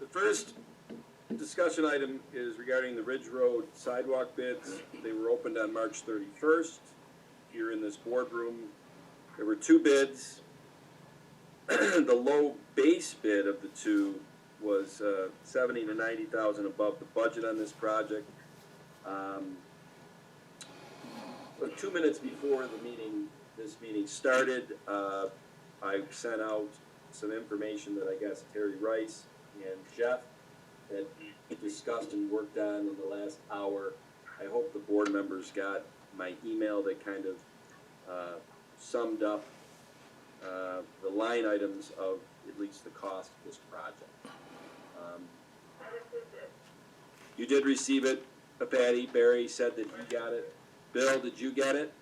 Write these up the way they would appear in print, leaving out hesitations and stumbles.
The first discussion item is regarding the Ridge Road sidewalk bids. They were opened on March 31st here in this boardroom. There were two bids. The low base bid of the two was 70 to 90,000 above the budget on this project. But 2 minutes before this meeting started, I sent out some information that I guess Terry Rice and Jeff had discussed and worked on in the last hour. I hope the board members got my email that kind of summed up the line items of at least the cost of this project. You did receive it, Patty. Barry said that he got it. Bill, did you get it?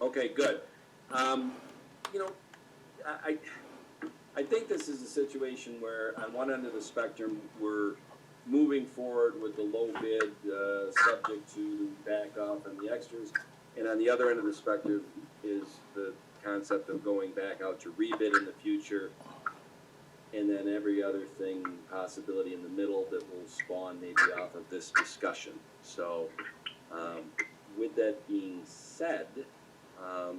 Okay, good. You know, I think this is a situation where on one end of the spectrum, we're moving forward with the low bid, subject to back off on the extras. And on the other end of the spectrum is the concept of going back out to rebid in the future. And then every other thing, possibility in the middle that will spawn maybe off of this discussion. So, with that being said, can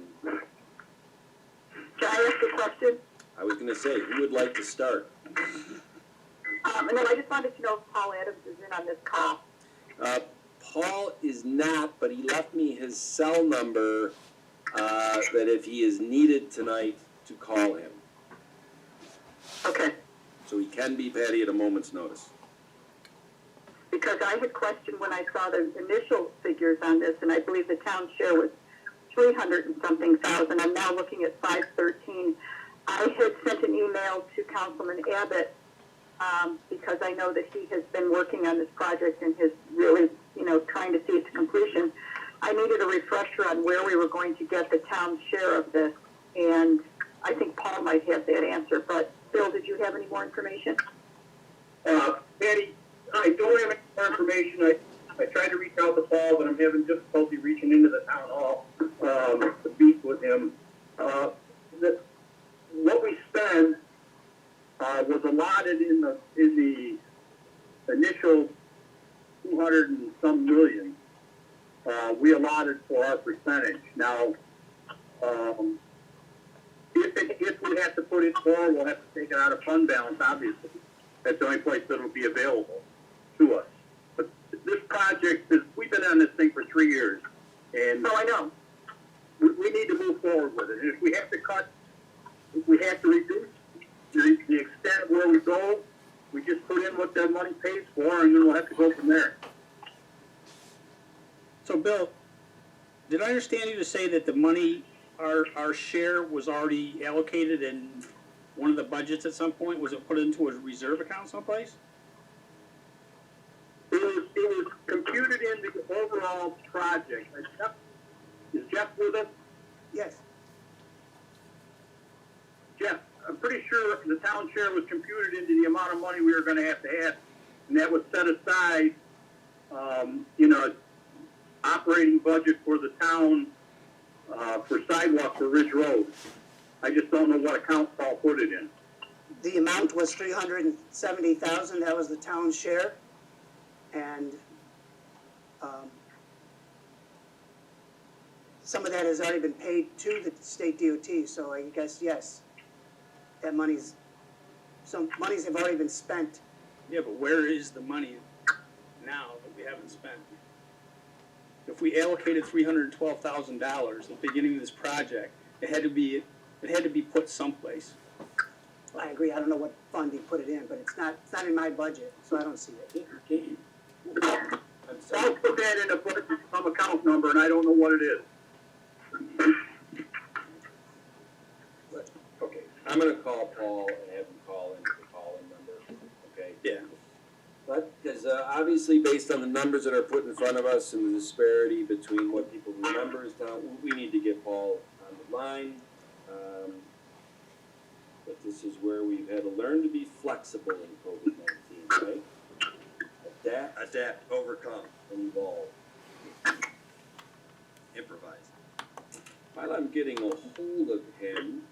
I ask a question? I was going to say, who would like to start? And then I just wanted to know if Paul Adams is in on this call. Paul is not, but he left me his cell number that if he is needed tonight to call him. Okay. So he can be Patty at a moment's notice. Because I had questioned when I saw the initial figures on this, and I believe the town share was 300 and something thousand. I'm now looking at 513. I had sent an email to Councilman Abbott because I know that he has been working on this project and has really, trying to see it to completion. I needed a refresher on where we were going to get the town's share of this, and I think Paul might have that answer. But Bill, did you have any more information? Patty, I don't have any more information. I tried to reach out to Paul, but I'm having difficulty reaching into the town hall to speak with him. What we spent was allotted in the initial 200 and some million. We allotted for our percentage. Now, if we have to put it forward, we'll have to take it out of fund balance, obviously. That's the only place that will be available to us. But this project, we've been on this thing for 3 years. And Oh, I know. we need to move forward with it. And if we have to cut, if we have to reduce the extent of where we go, we just put in what that money pays for, and then we'll have to go from there. So, Bill, did I understand you to say that the money, our share was already allocated in one of the budgets at some point? Was it put into a reserve account someplace? It was computed in the overall project. Is Jeff with us? Yes. Jeff, I'm pretty sure the town share was computed into the amount of money we were going to have, and that was set aside, operating budget for the town for sidewalks for Ridge Road. I just don't know what account Paul put it in. The amount was $370,000. That was the town's share, and some of that has already been paid to the state DOT. So I guess yes, that some monies have already been spent. Yeah, but where is the money now that we haven't spent? If we allocated $312,000 at the beginning of this project, it had to be put someplace. I agree. I don't know what fund he put it in, but it's not in my budget, so I don't see it. I'm sorry. Paul put that in a budget, some account number, and I don't know what it is. Okay, I'm going to call Paul and have him call in the call-in number, okay? Yeah. But, because obviously based on the numbers that are put in front of us and the disparity between what people remember is down, we need to get Paul on the line. But this is where we've had to learn to be flexible in COVID-19, right? Adapt, overcome, and evolve. Improvise. While I'm getting a hold of him,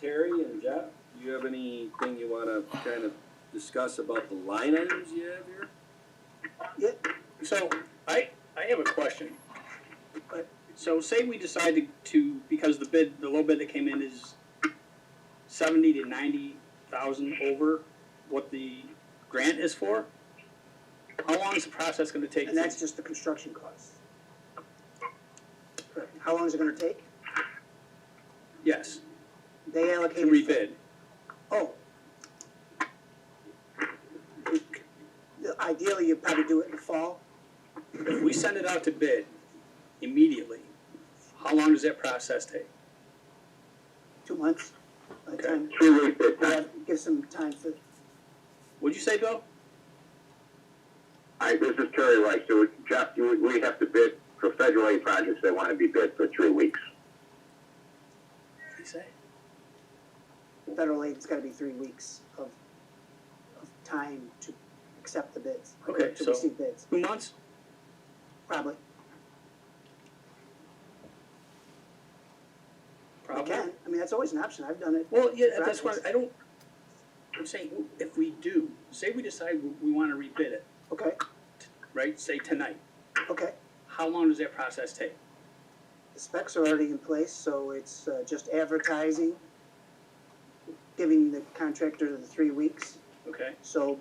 Terry and Jeff, you have anything you wanna kind of discuss about the line items you have here? Yeah, So, I have a question. So say we decide to, because the low bid that came in is 70 to 90,000 over what the grant is for, how long is the process gonna take? and that's just the construction costs. Correct. How long is it gonna take? Yes, They to allocated. rebid. Oh. Ideally, you'd probably do it in the fall. If we send it out to bid immediately, how long does that process take? 2 months. By the Okay. time, 3 weeks at a time. give some time for, What'd you say, Bill? Hi, this is Terry Rice. So Jeff, we have to bid for federal aid projects. They want to be bid for 3 weeks. What'd he say? federal aid, it's gotta be 3 weeks of time to accept the bids. Okay, To so- receive bids, 2 months? probably. I Probably. can, I mean, that's always an option, I've done it. Well, yeah, that's why, I'm saying, if we do, say we decide we wanna rebid it, Okay, right, say tonight, okay. how long does that process take? The specs are already in place, so it's just advertising, giving the contractor the 3 weeks. Okay, So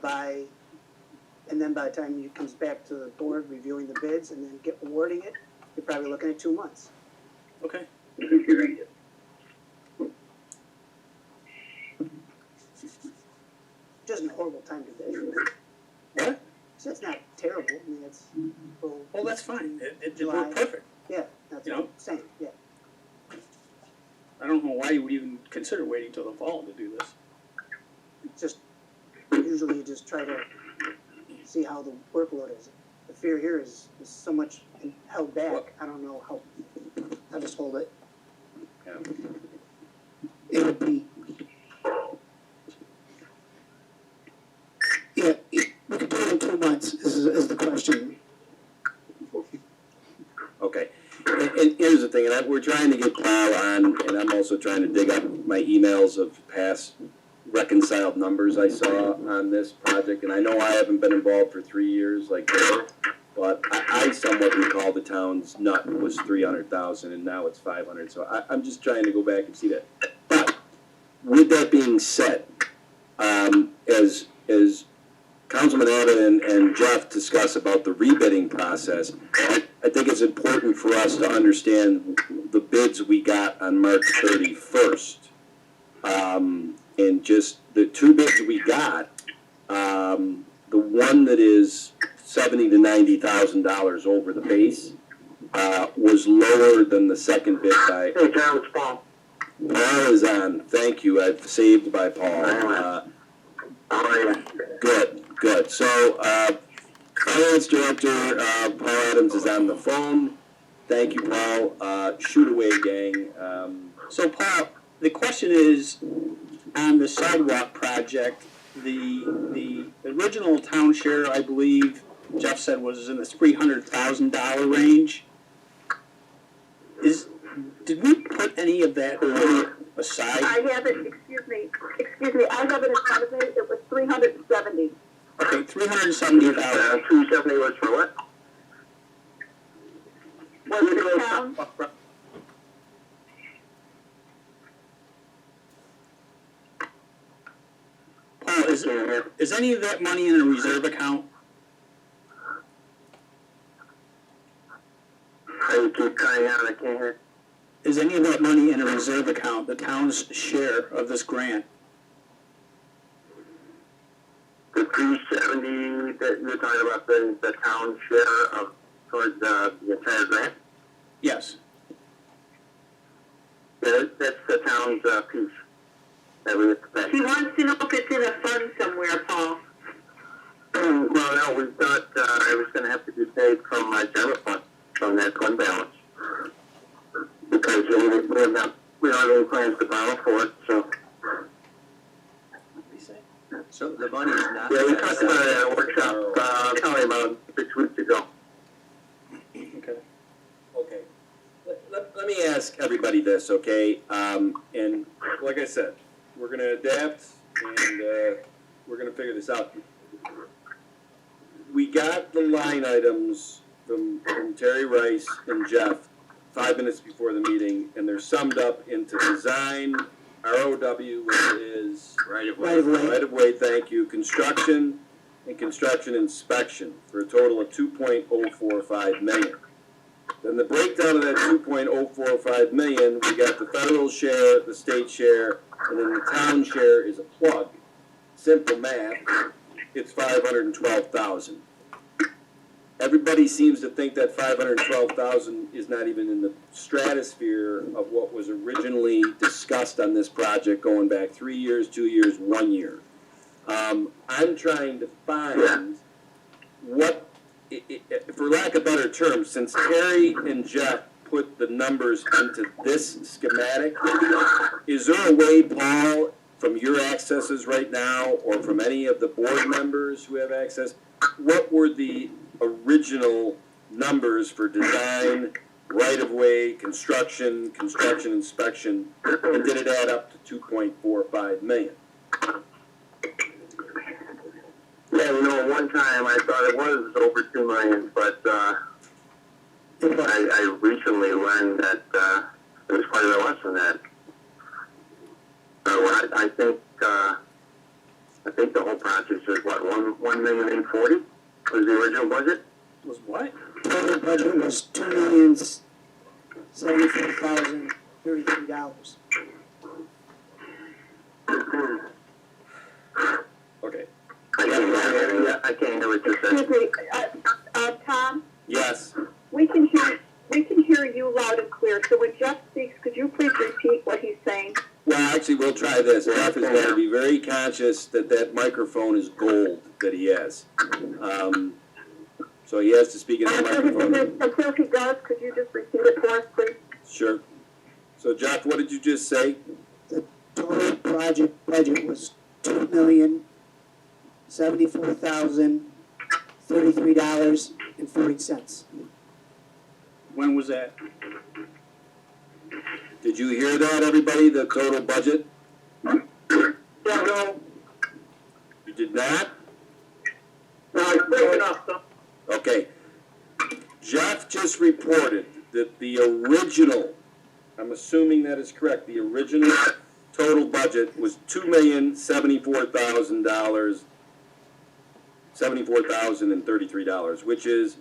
and then by the time he comes back to the board reviewing the bids and then awarding it, you're probably looking at 2 months. okay. Just a horrible time to bid. What? So it's not terrible, I mean, it's, well, Well, that's fine, it July. worked perfect. yeah, that's You what I'm know? saying, yeah. I don't know why you would even consider waiting till the fall to do this. It's just, usually you just try to see how the workload is. The fear here is so much held back, I don't know how, I'll just hold it. Yeah. It would be. Yeah, we could do it in 2 months, is the question. Okay, and here's the thing, and we're trying to get Paul on, and I'm also trying to dig up my emails of past reconciled numbers I saw on this project, and I know I haven't been involved for 3 years like Bill, but I somewhat recall the town's nut was 300,000 and now it's 500, so I'm just trying to go back and see that. But, with that being said, as Councilman Abbott and Jeff discuss about the rebidding process, I think it's important for us to understand the bids we got on March 31st. And just the 2 bids we got, the one that is $70,000 to $90,000 over the base, was lower than the second bid by. Hey, John, it's Paul. Paul is on, thank you, I've saved by Paul. How are you? Good. So, Finance Director, Paul Adams is on the phone. Thank you, Paul. Shoot away, gang. So Paul, the question is, on the sidewalk project, the original town share, I believe, Jeff said was in the $300,000 range. Did we put any of that money aside? I have it, excuse me, I have it in front of me, it was 370. Okay, 370,000. 270 was for what? Was the town, Paul, is any of that money in a reserve account? I keep cutting out, I can't hear. Is any of that money in a reserve account, the town's share of this grant? The 370 that you're talking about, the town share of, towards the entire grant? Yes. Yeah, that's the town's piece that we have to pay. he wants to know if it's in a fund somewhere, Paul. Well, no, we thought it was going to have to be paid from my general fund, from that fund balance. Because we don't have any plans to borrow for it, so. So the money is not. Yeah, we talked about it at a workshop, probably about 6 weeks ago. Okay. Okay. Let me ask everybody this, okay? And like I said, we're gonna adapt, and, we're gonna figure this out. We got the line items from Terry Rice and Jeff 5 minutes before the meeting, and they're summed up into design, ROW, which is Right of way. right of way, thank you, construction, and construction inspection, for a total of 2.045 million. Then the breakdown of that 2.045 million, we got the federal share, the state share, and then the town share is a plug. Simple math, it's 512,000. Everybody seems to think that 512,000 is not even in the stratosphere of what was originally discussed on this project going back 3 years, 2 years, 1 year. I'm trying to find what, for lack of better terms, since Terry and Jeff put the numbers into this schematic, is there a way, Paul, from your accesses right now, or from any of the board members who have access, what were the original numbers for design, right-of-way, construction inspection, and did it add up to 2.45 million? Yeah, you know, one time I thought it was over 2 million, but, I recently learned that, it was quite a bit less than that. I think the whole project is what, 1,840,000 was the original budget? Was what? Total budget was $2,074,033. Okay. I can't hear what you said. Excuse me, Tom, Yes. we can hear you loud and clear, so when Jeff speaks, could you please repeat what he's saying? Well, actually, we'll try this. Jeff is going to be very conscious that that microphone is gold that he has. So he has to speak in the microphone. Until he does, could you just repeat it for us, please? Sure. So Jeff, what did you just say? The total project budget was $2,074,033.40. When was that? Did you hear that, everybody, the total budget? Yeah, no, You did not? it's breaking up, though. Okay. Jeff just reported that the original, I'm assuming that is correct, the original total budget was $2,074,033, which is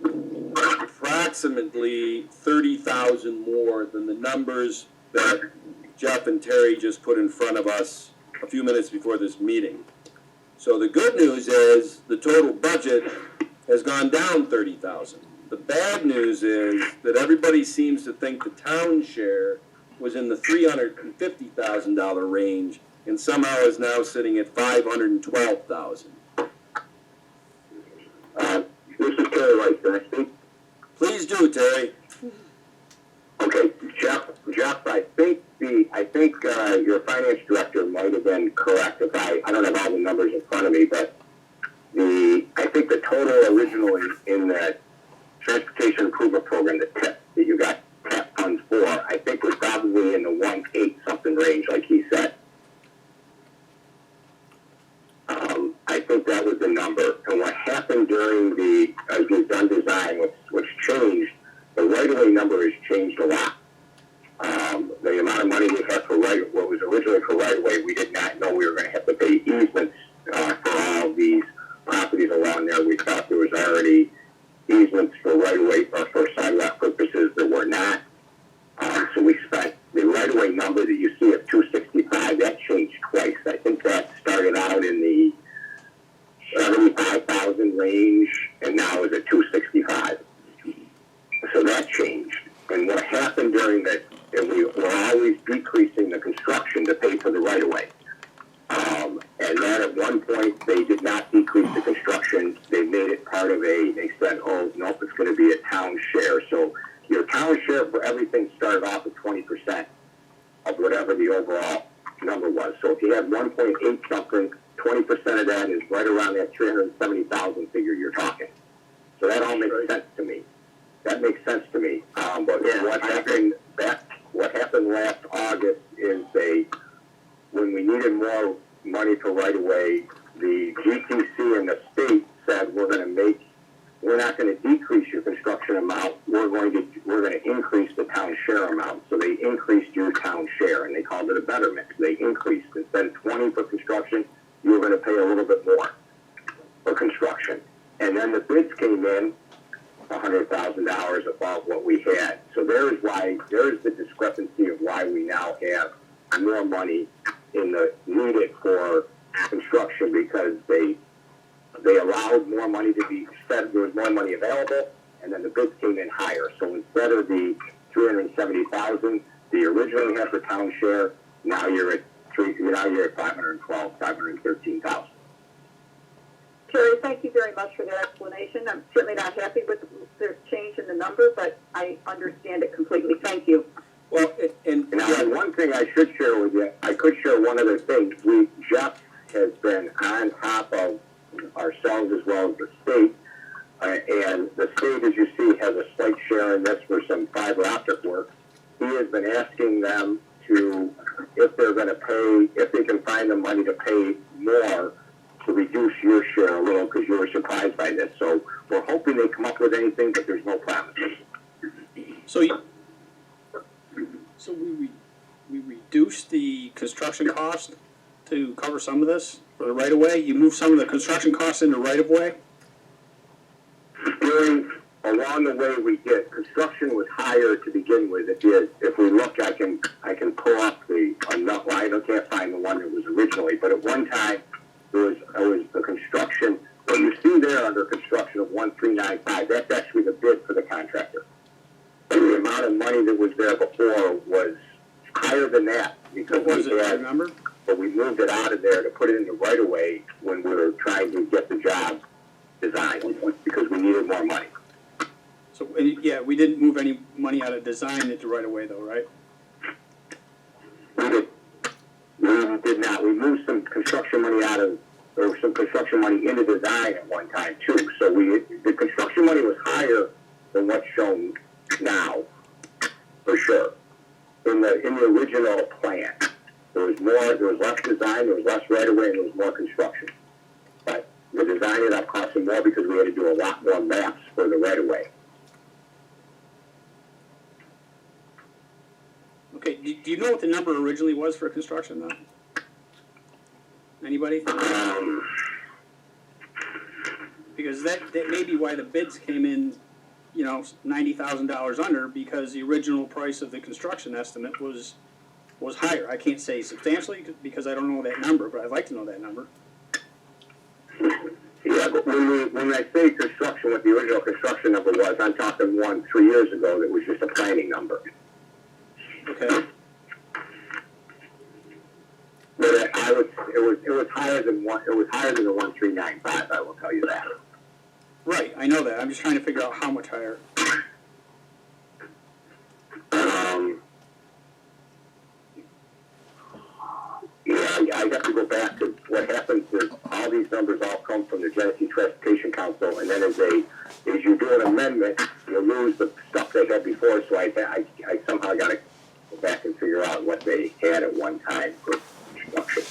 approximately 30,000 more than the numbers that Jeff and Terry just put in front of us a few minutes before this meeting. So the good news is the total budget has gone down 30,000. The bad news is that everybody seems to think the town share was in the $350,000 range and somehow is now sitting at 512,000. This is Terry Rice, can I speak? Please do, Terry. Okay, Jeff, I think your finance director might have been correct. If I don't have all the numbers in front of me, but I think the total originally in the transportation improvement program, the TIP that you got TAP funds for, I think was probably in the 1.8 something range, like he said. I think that was the number. And what happened during as we've done design, what's changed, the right-of-way number has changed a lot. The amount of money we had for what was originally for right-of-way, we did not know we were going to have to pay easements for all these properties along there. We thought there was already easements for right-of-way or for sidewalk purposes that were not. So we spent the right-of-way number that you see at 265. That changed twice. I think that started out in the 75,000 range, and now is at 265. So that changed. And what happened during that, and we were always decreasing the construction to pay for the right-of-way. And then at one point, they did not decrease the construction. They made it part of they said, oh, nope, it's going to be a town share. So your town share for everything started off at 20% of whatever the overall number was. So if you had 1.8 something, 20% of that is right around that 370,000 figure you're talking. So that all makes sense to me. That makes sense to me. But what happened last August is when we needed more money for right of way, the GTC and the state said, we're not gonna decrease your construction amount, we're gonna increase the town share amount. So they increased your town share, and they called it a betterment. They increased, instead of 20 for construction, you were gonna pay a little bit more for construction. And then the bids came in $100,000 above what we had. So there is the discrepancy of why we now have more money needed for construction, because they allowed more money to be spent, there was more money available, and then the bids came in higher. So instead of the $370,000 that you originally had for town share, now you're at $513,000. Terry, thank you very much for that explanation. I'm certainly not happy with the change in the number, but I understand it completely. Thank you. Well, and Now, one thing I should share with you, I could share one other thing. Jeff has been on top of ourselves as well as the state, and the state, as you see, has a slight share in this for some fiber optic work. He has been asking them to, if they can find the money to pay more, to reduce your share a little, because you were surprised by this. So we're hoping they come up with anything, but there's no promises. So we reduced the construction cost to cover some of this for the right of way? You moved some of the construction costs into right of way? Along the way we did, construction was higher to begin with. If we look, I can pull up I can't find the one that was originally, but at one time, it was the construction, what you see there under construction of 1395, that's actually the bid for the contractor. The amount of money that was there before was higher than that, because What was it, I remember? but we moved it out of there to put it in the right of way when we were trying to get the job designed, because we needed more money. So, yeah, we didn't move any money out of design into right of way though, right? We did not. We moved some construction money into design at one time too. So the construction money was higher than what's shown now, for sure. In the original plan, there was less design, there was less right of way, and there was more construction. But the design ended up costing more because we had to do a lot more maps for the right of way. Okay, do you know what the number originally was for construction though? Anybody? Because that may be why the bids came in, $90,000 under, because the original price of the construction estimate was higher. I can't say substantially because I don't know that number, but I'd like to know that number. Yeah, but when I say construction, what the original construction number was, I'm talking 3 years ago that was just a planning number. Okay. But it was higher than the 1395. I will tell you that. Right, I know that. I'm just trying to figure out how much higher. Yeah, I have to go back to what happens is all these numbers all come from the Genesee Transportation Council, and then as you do an amendment, you lose the stuff they had before. So I somehow got to go back and figure out what they had at one time for construction.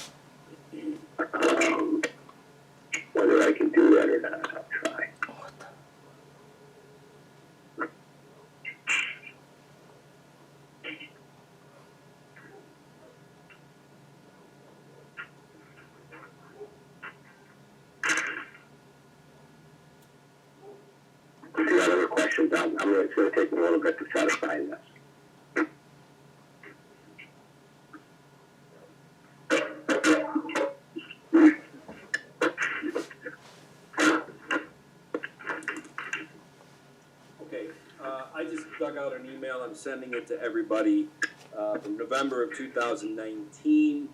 Whether I can do that or not, I'll try. If you got other questions, it's going to take me a little bit to try to find this. I just dug out an email, I'm sending it to everybody, from November of 2019,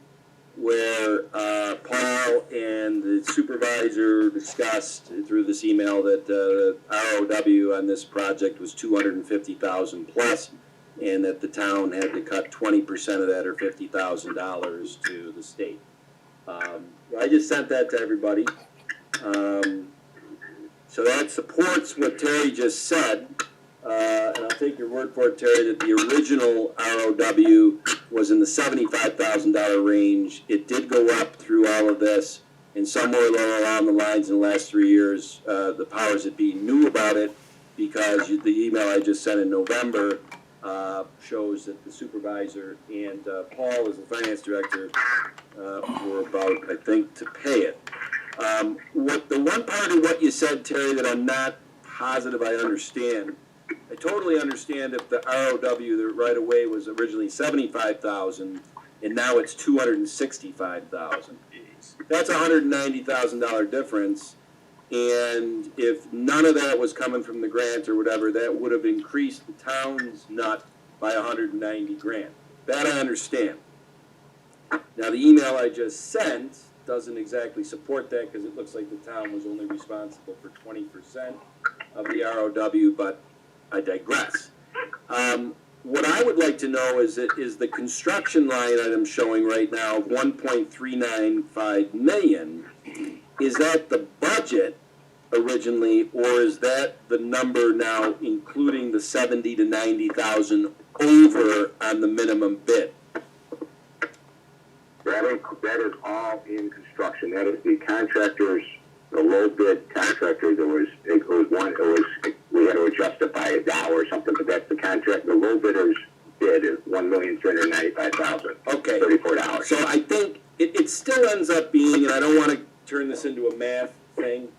where Paul and the supervisor discussed through this email that ROW on this project was $250,000 plus, and that the town had to cut 20% of that, or $50,000, to the state. I just sent that to everybody. So that supports what Terry just said. and I'll take your word for it, Terry, that the original ROW was in the $75,000 range. It did go up through all of this, and somewhere along the lines in the last 3 years, the powers that be knew about it because the email I just sent in November shows that the supervisor and Paul, as the finance director, were about, I think, to pay it. The one part of what you said, Terry, that I'm not positive I understand. I totally understand if the ROW, the right of way, was originally $75,000 and now it's $265,000. That's a $190,000 difference. And if none of that was coming from the grant or whatever, that would have increased the town's nut by 190 grand. That I understand. Now the email I just sent doesn't exactly support that because it looks like the town was only responsible for 20% of the ROW, but I digress. What I would like to know is the construction line item showing right now of 1.395 million. Is that the budget originally, or is that the number now including the 70 to 90,000 over on the minimum bid? That is all in construction. That is the contractors, the low bid contractor. We had to adjust it by $1 or something, but that's the contract. The low bidder's bid is $1,395,000. Okay. $34. So I think it still ends up being, and I don't want to turn this into a math thing,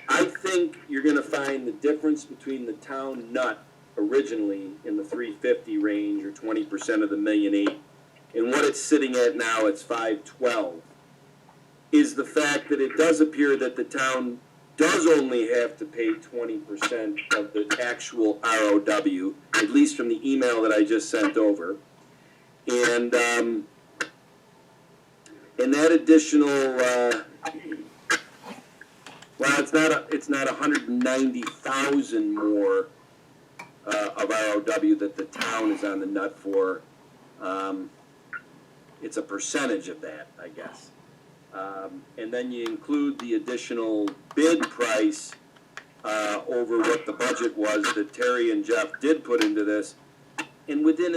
I think you're going to find the difference between the town nut originally in the 350 range or 20% of the $1.8 million and what it's sitting at now, it's 512, is the fact that it does appear that the town does only have to pay 20% of the actual ROW, at least from the email that I just sent over. And that additional, well, it's not 190,000 more of ROW that the town is on the nut for. It's a percentage of that, I guess. And then you include the additional bid price over what the budget was that Terry and Jeff did put into this. And within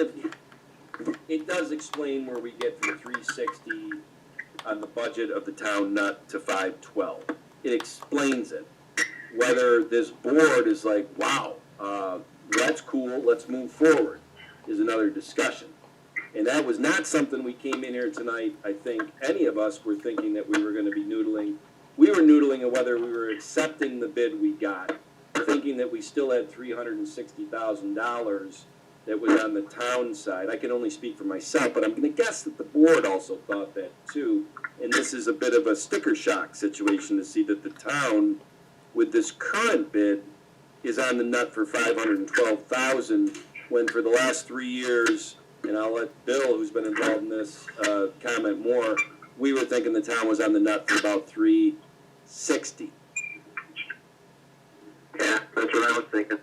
it does explain where we get from 360 on the budget of the town nut to 512. It explains it. Whether this board is like, wow, that's cool, let's move forward, is another discussion. And that was not something we came in here tonight, I think, any of us were thinking that we were going to be noodling. We were noodling on whether we were accepting the bid we got, thinking that we still had $360,000 that was on the town side. I can only speak for myself, but I'm going to guess that the board also thought that too. And this is a bit of a sticker shock situation to see that the town, with this current bid, is on the nut for $512,000, when for the last 3 years, and I'll let Bill, who's been involved in this, comment more, we were thinking the town was on the nut for about $360,000. Yeah, that's what I was thinking.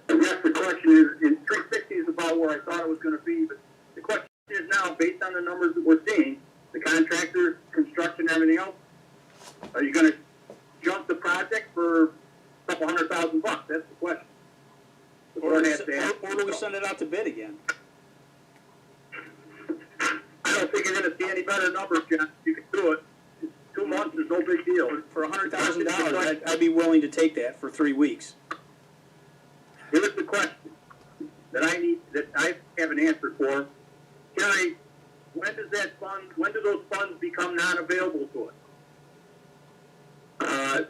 I guess the question is, 360 is about where I thought it was going to be, but the question is now, based on the numbers that we're seeing, the contractor, construction, everything else, are you going to jump the project for a couple $100,000? That's the question. Or do we send it out to bid again? I don't think you're going to see any better numbers, John. You can do it. 2 months is no big deal. For $100,000, I'd be willing to take that for 3 weeks. Here's the question that I have an answer for. Terry, when do those funds become non-available to us?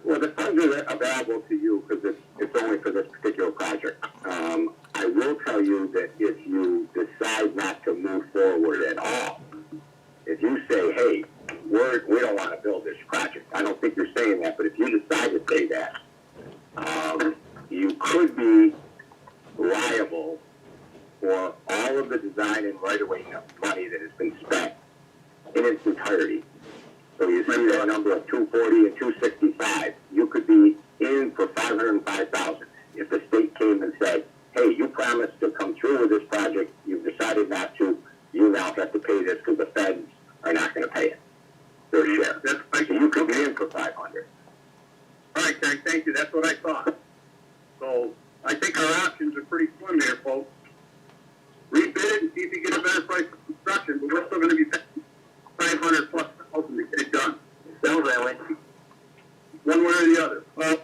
Well, the funds are available to you because it's only for this particular project. I will tell you that if you decide not to move forward at all, if you say, hey, we don't want to build this project, I don't think you're saying that, but if you decide to say that, you could be liable for all of the design and right-of-way money that has been spent in its entirety. So you see that number of 240 and 265, you could be in for 505,000 if the state came and said, hey, you promised to come through with this project, you've decided not to, you now have to pay this because the feds are not going to pay it. Their share. So you could be in for 500. what I thought. So I think our options are pretty slim here, folks. Rebid it and see if you get a better price for construction, but we're still gonna be paying 500 plus thousand to get it done. Sounds that way. One way or the other. Well,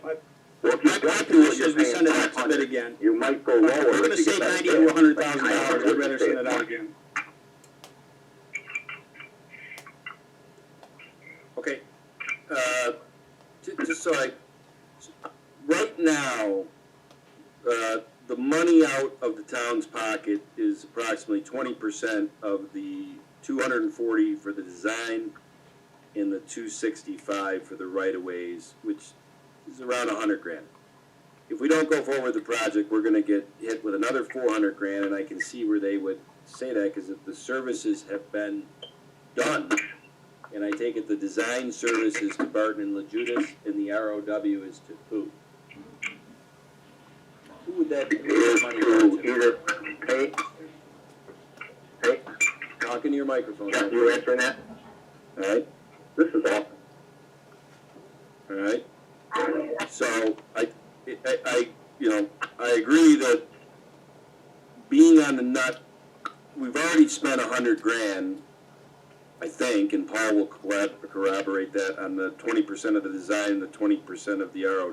Well, if my you don't do position it, is you're we paying send it out to 500. bid again. You might go If lower. we're gonna if you save get better 90 bid. to $100,000, I I'd wouldn't rather say send it it's out much. again. Okay, just so right now, the money out of the town's pocket is approximately 20% of the 240 for the design and the 265 for the right-of-ways, which is around 100 grand. If we don't go forward with the project, we're gonna get hit with another 400 grand, and I can see where they would say that, because if the services have been done, and I take it the design services to Barton and LaJudas, and the ROW is to who? Who would that, It who is would that money go to to? either pay, Talk into your microphone. Jeff, you answering that? Alright, This is awesome. alright. So, I, I agree that being on the nut, we've already spent 100 grand, I think, and Paul will corroborate that on the 20% of the design, the 20% of the ROW.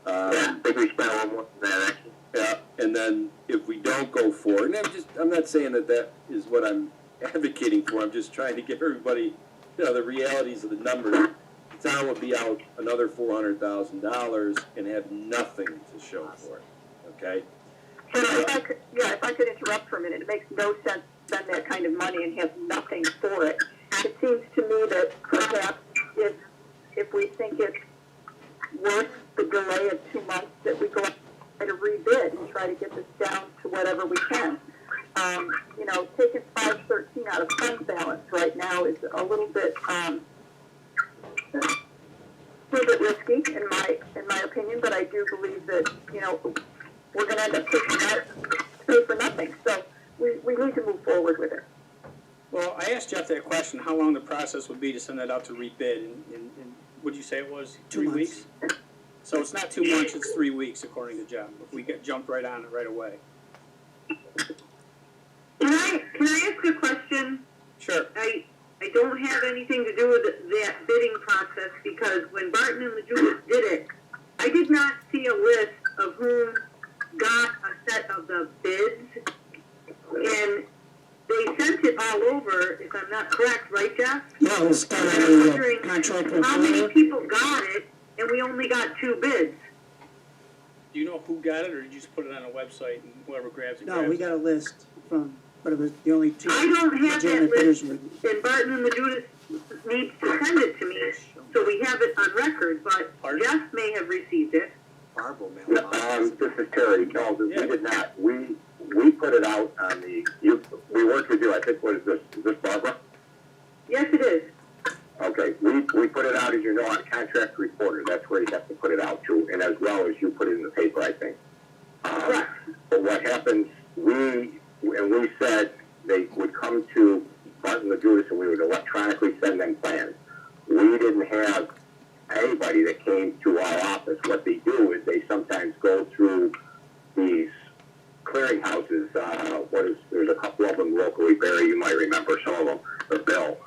Yeah, I think we spent a little more than that, actually. Yeah, and then if we don't go forward, and I'm not saying that is what I'm advocating for, I'm just trying to give everybody, the realities of the numbers. The town would be out another $400,000 and have nothing to show for it, okay? And if I could interrupt for a minute, it makes no sense to spend that kind of money and have nothing for it. It seems to me that perhaps if we think it's worth the delay of 2 months, that we go out and try to rebid and try to get this down to whatever we can. Taking 513 out of fund balance right now is a little bit risky in my opinion, but I do believe that, we're gonna end up taking that pay for nothing. So we need to move forward with it. Well, I asked Jeff that question, how long the process would be to send that out to rebid, and what'd you say it was, 2 3 months. weeks? So it's not 2 months, it's 3 weeks, according to Jeff, if we get jumped right on it right away. Can I ask a question? Sure. I don't have anything to do with that bidding process, because when Barton and LaJudas did it, I did not see a list of whom got a set of the bids, and they sent it all over, if I'm not correct, right, Jeff? Yeah, it was kind I'm of a wondering contract how many portfolio. people got it, and we only got 2 bids. Do you know who got it, or did you just put it on a website and whoever grabs it, grabs it? No, we got a list from, but it was the only 2 I don't have that legitimate bidders list, were. and Barton and LaJudas needs to send it to me, so we have it on record, but Pardon? Jeff may have received it. This is Terry. No, we did not. We put it out on we worked with you, I think, what is this? Is this Barbara? Yes, it is. Okay, we put it out, as you know, on Contract Reporter. That's where you have to put it out to, and as well as you put it in the paper, I think. Correct. But what happens, we said they would come to Barton LaJudas and we would electronically send them plans. We didn't have anybody that came to our office. What they do is they sometimes go through these clearinghouses. There's a couple of them locally. Barry, you might remember some of them, or Bill.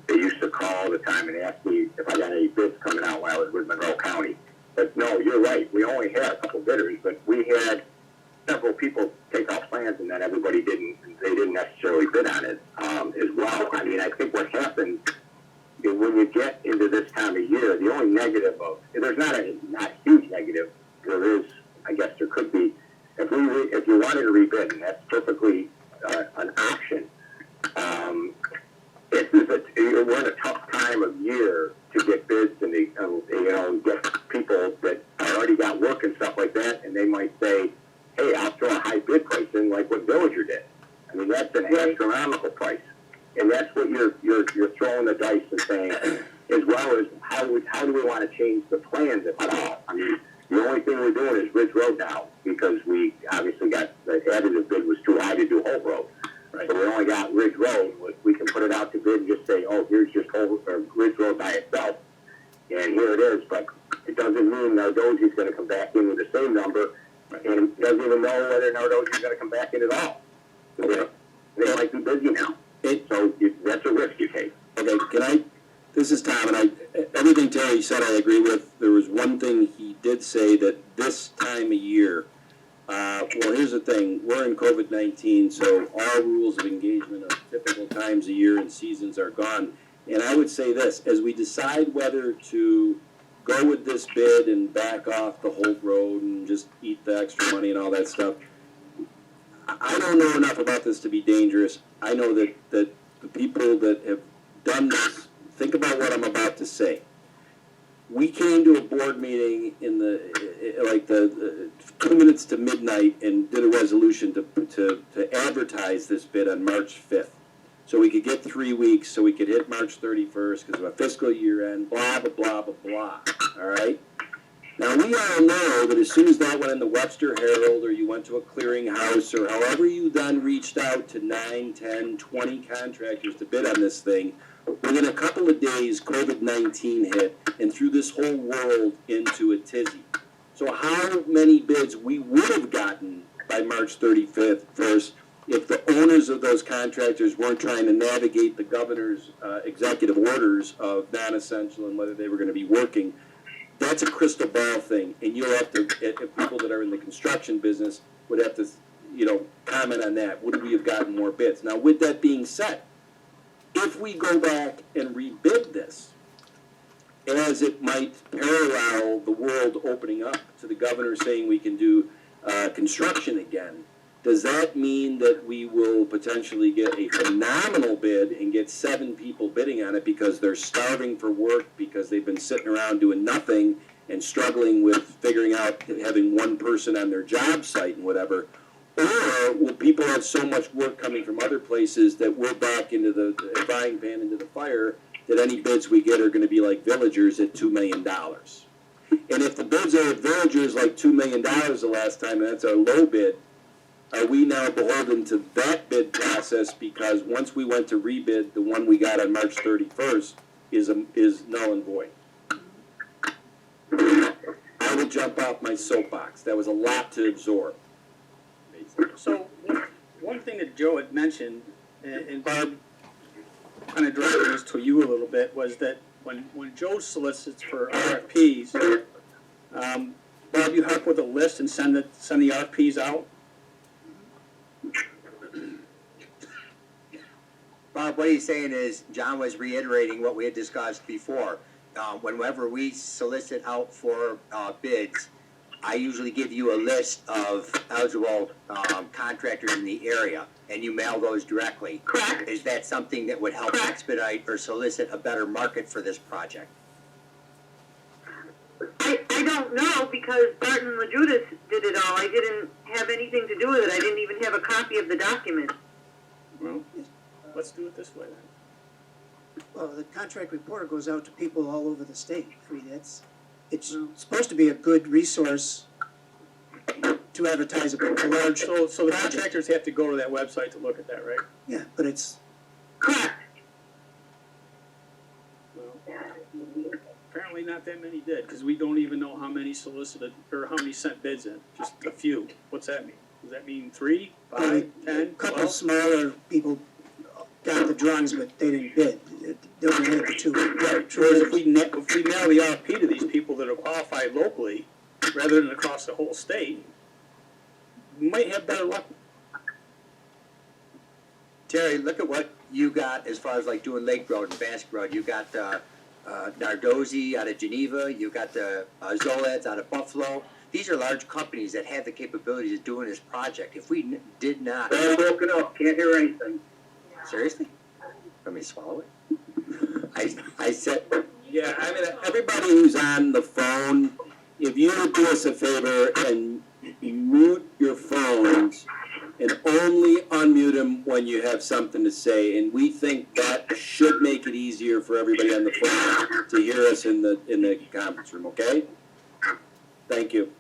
They used to call all the time and ask me if I got any bids coming out when I was with Monroe County. But no, you're right. We only had a couple bidders, but we had several people take out plans, and then everybody didn't necessarily bid on it as well. I mean, I think what happens is when you get into this time of year, the only negative there's not huge negative. There is, I guess there could be, if you wanted to rebid, and that's perfectly an option. We're in a tough time of year to get bids and get people that already got work and stuff like that, and they might say, hey, I'll throw a high bid price in like what Villager did. I mean, that's an astronomical price. And that's what you're throwing the dice and saying, as well as how do we want to change the plans if at all? I mean, the only thing we're doing is Ridge Road now, because we obviously got, the additive bid was too high to do Hope Road. Right. So we only got Ridge Road. We can put it out to bid and just say, oh, here's just Ridge Road by itself. And here it is. But doesn't mean Nardozzi's gonna come back in with the same number, and doesn't even know whether Nardozzi's gonna come back in at all. Okay. They might be busy now, so that's a risk you take. Okay, this is Tom, and everything Terry said I agree with. There was one thing he did say, that this time of year, well, here's the thing, we're in COVID-19, so all rules of engagement of typical times of year and seasons are gone. And I would say this, as we decide whether to go with this bid and back off the Holt Road and just eat the extra money and all that stuff, I don't know enough about this to be dangerous. I know that the people that have done this, think about what I'm about to say. We came to a board meeting in the 2 minutes to midnight and did a resolution to advertise this bid on March 5th. So we could get 3 weeks, so we could hit March 31st because of a fiscal year end, blah, blah, blah, blah, blah, all right? Now, we all know that as soon as that went in the Webster Herald, or you went to a clearinghouse, or however you then reached out to 9, 10, 20 contractors to bid on this thing, within a couple of days, COVID-19 hit and threw this whole world into a tizzy. So how many bids we would have gotten by March 31st if the owners of those contractors weren't trying to navigate the governor's executive orders of non-essential and whether they were going to be working? That's a crystal ball thing, and you'll have to, if people that are in the construction business would have to, comment on that. Would we have gotten more bids? Now, with that being said, if we go back and rebid this, as it might parallel the world opening up to the governor saying we can do construction again, does that mean that we will potentially get a phenomenal bid and get 7 people bidding on it because they're starving for work, because they've been sitting around doing nothing and struggling with figuring out having one person on their job site and whatever? Or will people have so much work coming from other places that we're back into the frying pan, into the fire, that any bids we get are going to be like Villagers at $2 million? And if the bids are at Villagers like $2 million the last time, and that's our low bid, are we now beholden to that bid process because once we went to rebid, the one we got on March 31st is null and void? I will jump off my soapbox. That was a lot to absorb. So, one thing that Joe had mentioned, and Barb kind of directed this to you a little bit, was that when Joe solicits for RFPs, Barb, you help with a list and send the RFPs out? Bob, what he's saying is, John was reiterating what we had discussed before. Whenever we solicit out for bids, I usually give you a list of eligible contractors in the area, and you mail those directly. Correct. Is that something that would help expedite or solicit a better market for this project? I don't know, because Barton and LaJudas did it all. I didn't have anything to do with it. I didn't even have a copy of the document. Well, let's do it this way then. Well, the contract reporter goes out to people all over the state. I mean, it's supposed to be a good resource to advertise a large. So the contractors have to go to that website to look at that, right? Yeah, but it's, Correct. Well, apparently not that many did, because we don't even know how many solicited, or how many sent bids in, just a few. What's that mean? Does that mean 3, 5, 10, a couple 12? smaller people got the drawings, but they didn't bid. They were named the two. Right, whereas if we mail the RFP to these people that are qualified locally, rather than across the whole state, we might have better luck. Terry, look at what you got as far as like doing Lake Road and Basque Road. You got Nardozzi out of Geneva. You got the Zoleds out of Buffalo. These are large companies that have the capabilities of doing this project. If we did not... They're broken up, can't hear anything. Seriously? Let me swallow it. I said... Yeah, I mean, everybody who's on the phone, if you would do us a favor and mute your phones and only unmute them when you have something to say, and we think that should make it easier for everybody on the phone to hear us in the conference room, okay? Thank you.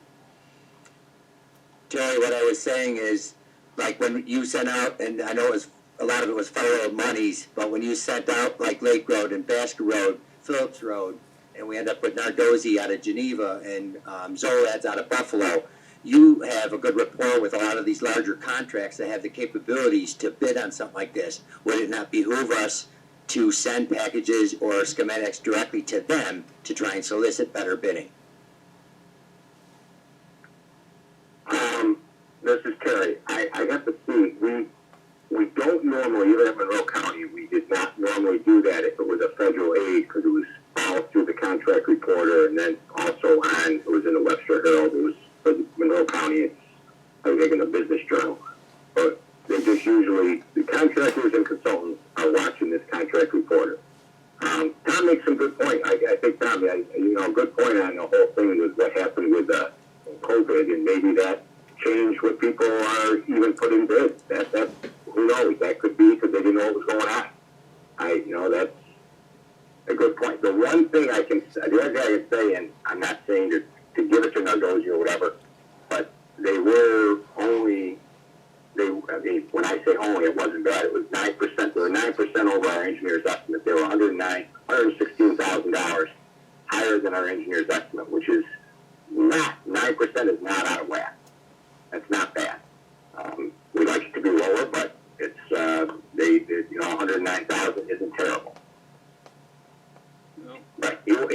Terry, what I was saying is, like when you sent out, and I know a lot of it was federal monies, but when you sent out like Lake Road and Basque Road, Phillips Road, and we end up with Nardozzi out of Geneva and Zorad's out of Buffalo, you have a good rapport with a lot of these larger contracts that have the capabilities to bid on something like this. Would it not behoove us to send packages or schematics directly to them to try and solicit better bidding? This is Terry. I have to see, we don't normally, even at Monroe County, we did not normally do that if it was a federal aid, because it was all through the contract reporter, and then also it was in the Webster Herald, it was for Monroe County, it's, I think, in the Business Journal. But they just usually, the contractors and consultants are watching this contract reporter. Tom makes some good point. I think, Tom, a good point on the whole thing was what happened with COVID, and maybe that changed what people are even putting bids. That who knows? That could be because they didn't know what was going on. That's a good point. The one thing the other thing I can say, and I'm not saying to give it to Nardozzi or whatever, but they were only, when I say only, it wasn't bad. It was 9%. They were 9% over our engineer's estimate. They were $116,000 higher than our engineer's estimate, which is not, 9% is not out of whack. That's not bad. We'd like it to be lower, but it's, 109,000 isn't terrible. No. But you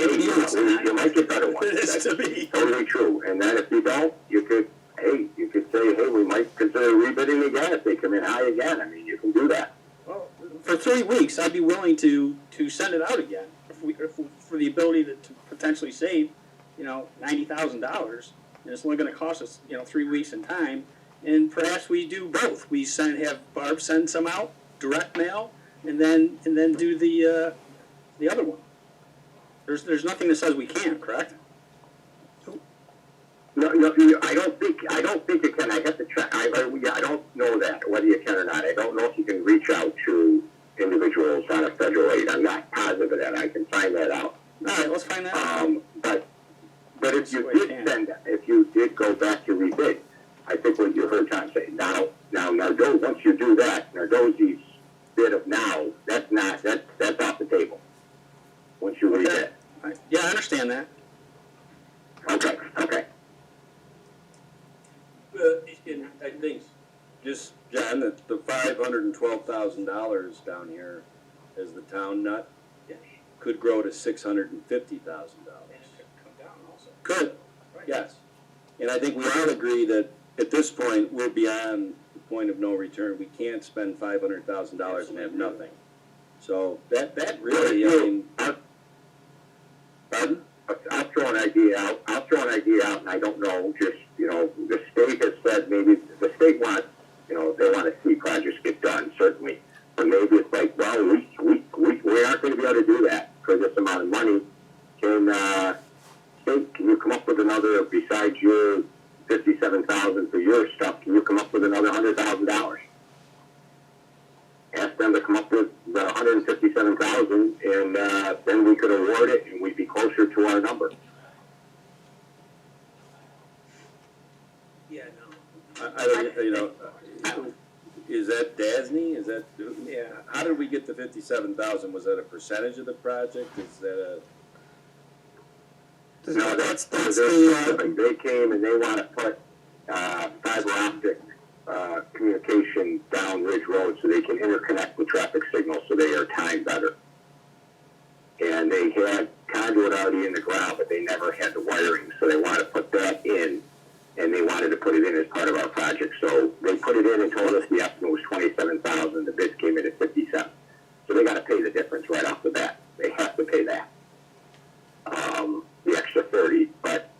might get better ones. It is That's to be. totally true. And then if you don't, you could say, hey, we might consider rebidding again if they come in high again. I mean, you can do that. Well, for 3 weeks, I'd be willing to send it out again if for the ability to potentially save, $90,000. And it's only going to cost us, 3 weeks in time. And perhaps we do both. We have Barb send some out, direct mail, and then do the other one. There's nothing that says we can't, correct? No, I don't think you can. I have to check. I don't know that, whether you can or not. I don't know if you can reach out to individuals on a federal aid. I'm not positive of that. I can find that out. All right, let's find that out. But if you did go back to rebid, I think what you heard Tom say, now Nardozzi, once you do that, Nardozzi's bid of now, that's off the table. Once you rebid. Right. Yeah, I understand that. Okay. I think, just, John, that the $512,000 down here as the town nut could grow to $650,000. Could, yes. And I think we all agree that at this point, we're beyond the point of no return. We can't spend $500,000 and have nothing. So that really, pardon? I'll throw an idea out, and I don't know, just, the state has said maybe, the state wants, they want to see projects get done, certainly. But maybe it's like, well, we aren't going to be able to do that for this amount of money. State, can you come up with another, besides your $57,000 for your stuff, can you come up with another $100,000? Ask them to come up with the $157,000, and then we could award it, and we'd be closer to our number. Yeah, no. Is that DASNY? Is that, Yeah. how did we get the 57,000? Was that a percentage of the project? Is that No, that's the, they came and they want to put fiber optic communication down Ridge Road so they can interconnect with traffic signals so they are timed better. And they had conduit already in the ground, but they never had the wiring, so they want to put that in, and they wanted to put it in as part of our project. So they put it in and told us the estimate was $27,000. The bids came in at $57,000. So they got to pay the difference right off the bat. They have to pay that. The extra 30, but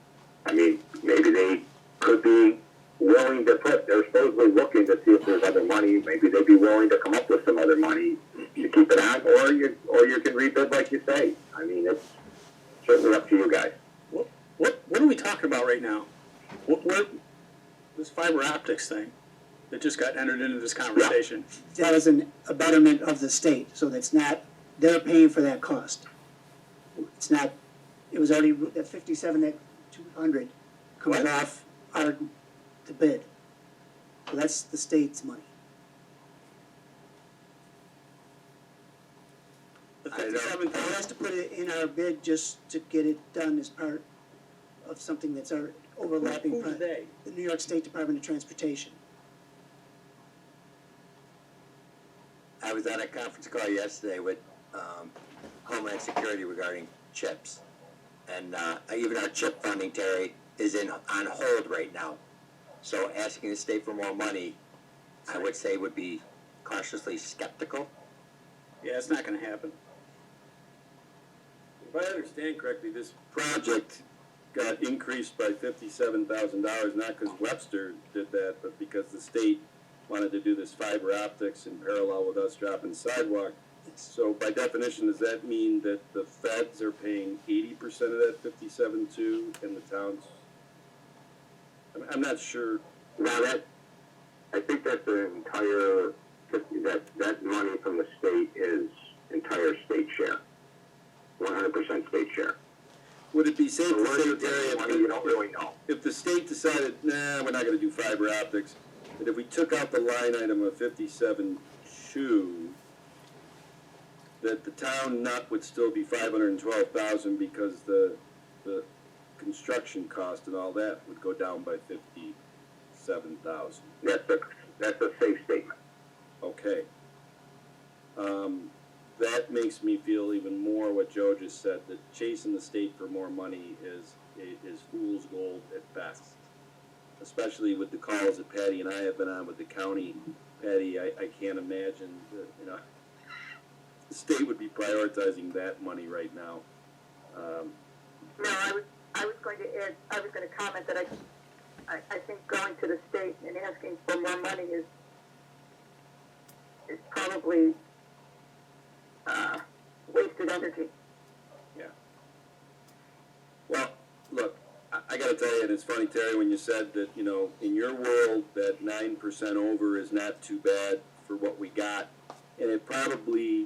I mean, maybe they could be willing to put, they're supposedly looking to see if there's other money, maybe they'd be willing to come up with some other money to keep it on, or you can rebid like you say. I mean, it's certainly up to you guys. What are we talking about right now? What this fiber optics thing that just got entered into this conversation? that was a betterment of the state, so that's not, they're paying for that cost. It's not, it was already, at 57 at 200 comes off the bid. So that's the state's money. The I know. 57,000. He has to put it in our bid just to get it done as part of something that's our overlapping. Who's they? The New York State Department of Transportation. I was on a conference call yesterday with Homeland Security regarding chips. And even our chip funding, Terry, is on hold right now. So asking the state for more money, I would say would be cautiously skeptical. Yeah, it's not gonna happen. If I understand correctly, this project got increased by $57,000, not because Webster did that, but because the state wanted to do this fiber optics in parallel with us dropping sidewalk. So by definition, does that mean that the feds are paying 80% of that 57 too, and the towns? I'm not sure. Now I think that's the entire, that money from the state is entire state share. 100% state share. Would it be safe So to where say, you get Terry, the money, you don't really know. if the state decided, nah, we're not gonna do fiber optics, that if we took out the line item of 57.2, that the town nut would still be 512,000 because the construction cost and all that would go down by 57,000. That's a safe statement. Okay. That makes me feel even more what Joe just said, that chasing the state for more money is fool's gold at best. Especially with the calls that Patty and I have been on with the county. Patty, I can't imagine that, the state would be prioritizing that money right now. No, I was going to comment that I think going to the state and asking for more money is probably wasted energy. Yeah. Well, look, I gotta tell you, and it's funny, Terry, when you said that, in your world, that 9% over is not too bad for what we got, and it probably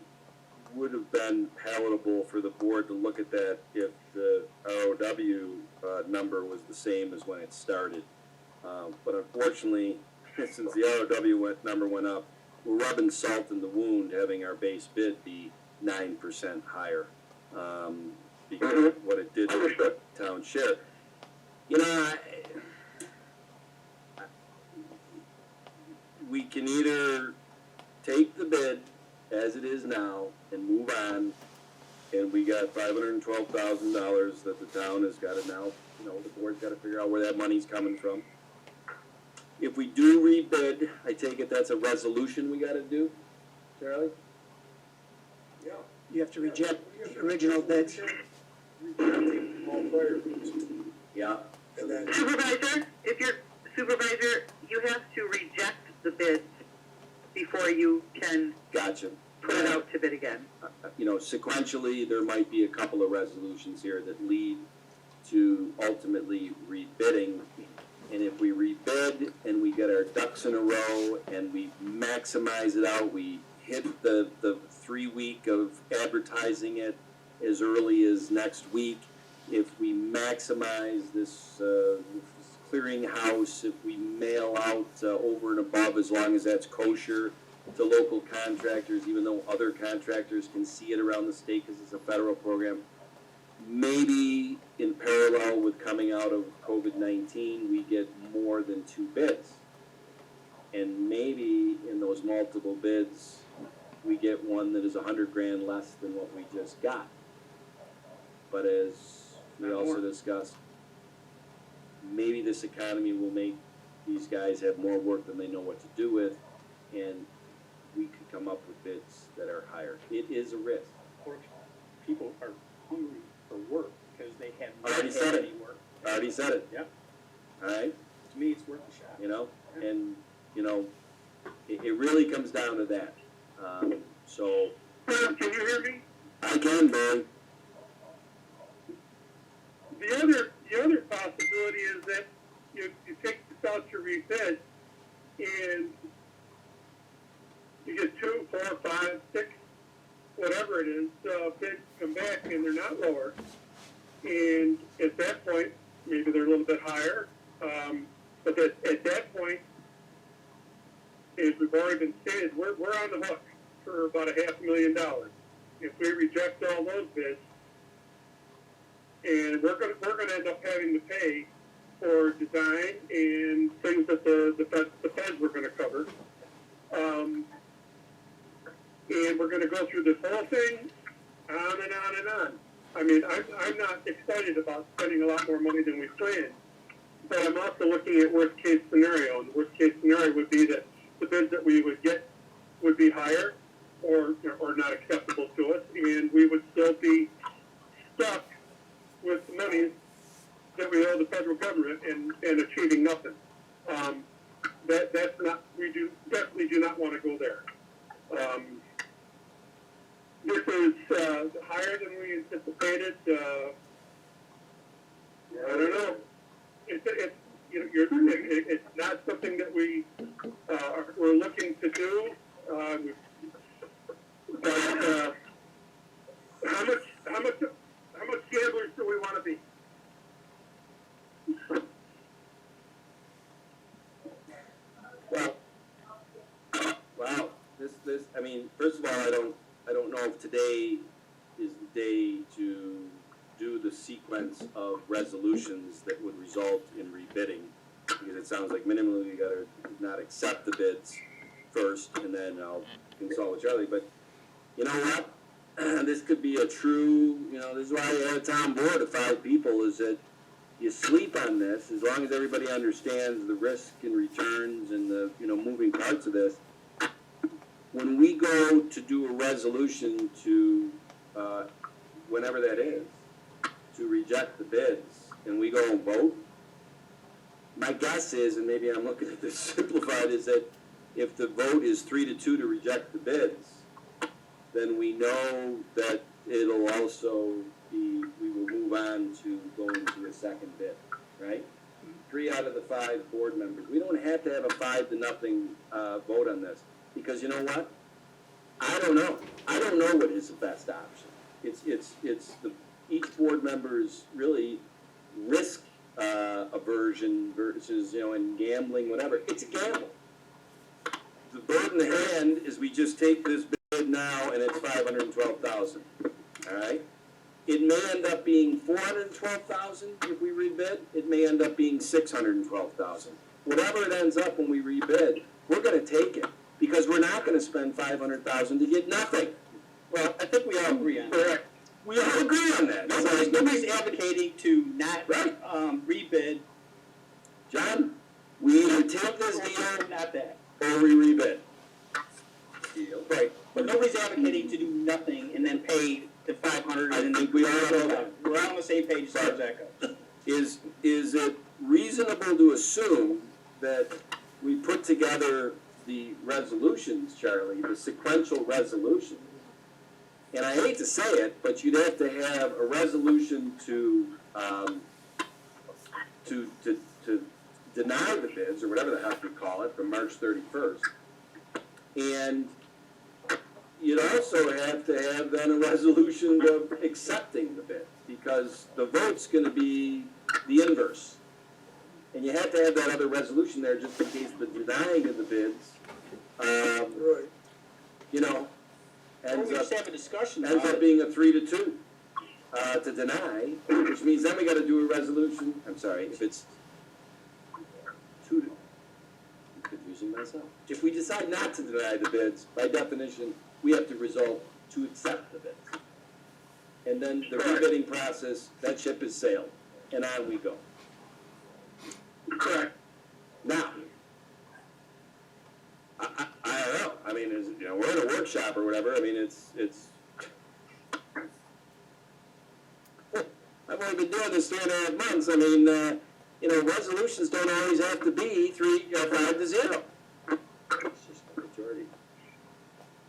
would have been palatable for the board to look at that if the ROW number was the same as when it started. But unfortunately, since the ROW number went up, we're rubbing salt in the wound having our base bid be 9% higher, because of what it did to the town share. We can either take the bid as it is now and move on, and we got $512,000 that the town has got to now, the board's got to figure out where that money's coming from. If we do rebid, I take it that's a resolution we got to do, Charlie? You have to reject the original bids. Yeah. Supervisor, you have to reject the bids before you can Gotcha. put it out to bid again. Sequentially, there might be a couple of resolutions here that lead to ultimately rebidding. And if we rebid and we get our ducks in a row and we maximize it out, we hit the 3 week of advertising it as early as next week. If we maximize this clearinghouse, if we mail out over and above, as long as that's kosher, to local contractors, even though other contractors can see it around the state because it's a federal program. Maybe in parallel with coming out of COVID-19, we get more than 2 bids. And maybe in those multiple bids, we get one that is $100,000 less than what we just got. But as we also discussed, maybe this economy will make these guys have more work than they know what to do with, and we could come up with bids that are higher. It is a risk. People are hungry for work because they have Already not said had it. any work. Already said it. Yep. All right? To me, it's worth a shot. And, it really comes down to that. So, Can you hear me? I can, Barry. The other possibility is that you take this out to rebid, and you get 2, 4, 5, 6, whatever it is, bids come back and they're not lower. And at that point, maybe they're a little bit higher. But at that point, as we've already been stated, we're on the hook for about $500,000. if we reject all those bids, and we're gonna end up having to pay for design and things that the feds were gonna cover. And we're gonna go through this whole thing, on and on and on. I mean, I'm not excited about spending a lot more money than we planned, but I'm also looking at worst case scenario, and the worst case scenario would be that the bids that we would get would be higher or not acceptable to us, and we would still be stuck with the money that we owe the federal government and achieving nothing. That's not, definitely do not want to go there. This is higher than we anticipated. I don't know. It's not something that we're looking to do. But how much gamblers do we want to be? Wow, this, I mean, first of all, I don't know if today is the day to do the sequence of resolutions that would result in rebidding, because it sounds like minimally you gotta not accept the bids first, and then I'll consult with Charlie, but you know what? This could be a true, this is why you have a town board of 5 people, is that you sleep on this, as long as everybody understands the risk and returns and the, moving parts of this. When we go to do a resolution to, whenever that is, to reject the bids, and we go and vote, my guess is, and maybe I'm looking at this simplified, is that if the vote is 3-2 to reject the bids, then we know that it'll also be, we will move on to going to a second bid, right? 3 out of the 5 board members. We don't have to have a 5-0 vote on this, because you know what? I don't know. I don't know what is the best option. It's each board member's really risk aversion versus, in gambling, whatever. It's a gamble. The bird in the hand is we just take this bid now and it's $512,000. All right? It may end up being $412,000 if we rebid. It may end up being $612,000. Whatever it ends up when we rebid, we're going to take it because we're not going to spend $500,000 to get nothing. Well, I think we all agree on that. Correct. We all agree on that. Nobody's advocating to not Right. rebid. John, we either take this deal Not that. or we rebid. Deal. Right. But nobody's advocating to do nothing and then pay the 500. I think we all know that. We're all on the same page as far as that goes. Is it reasonable to assume that we put together the resolutions, Charlie, the sequential resolutions? And I hate to say it, but you'd have to have a resolution to deny the bids, or whatever the heck we call it, from March 31st. And you'd also have to have then a resolution of accepting the bid, because the vote's gonna be the inverse. And you have to have that other resolution there just in case the denying of the bids, We just have a discussion ends about up it. being a 3-2 to deny, which means then we gotta do a resolution, I'm sorry, if it's 2 to, I'm confusing myself. If we decide not to deny the bids, by definition, we have to resolve to accept the bids. And then the rebidding process, that ship has sailed, and on we go. Correct. Now, I don't know, I mean, we're in a workshop or whatever, I mean, it's, I've only been doing this 3.5 months, I mean, resolutions don't always have to be 5-0. It's just a majority.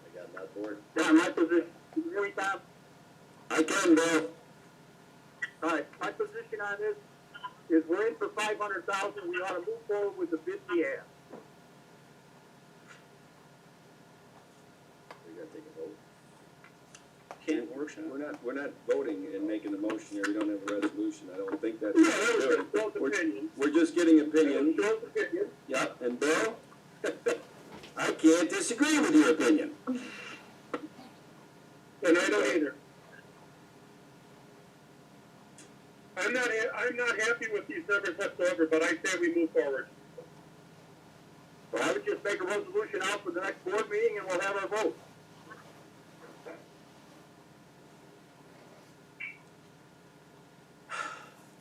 I got that board. Yeah, my position, can you hear me, Tom? I can, Bill. All right, my position on this is we're in for 500,000, we ought to move forward with the bid we have. We gotta take a vote. Can't workshop. We're not voting and making the motion here, we don't have a resolution, I don't think that's. Yeah, that was just Bill's We're- opinion. We're just getting opinions. Bill's opinion. Yep, and Bill, I can't disagree with your opinion. And I don't either. I'm not happy with these numbers whatsoever, but I say we move forward. Well, I would just make a resolution out for the next board meeting and we'll have our vote.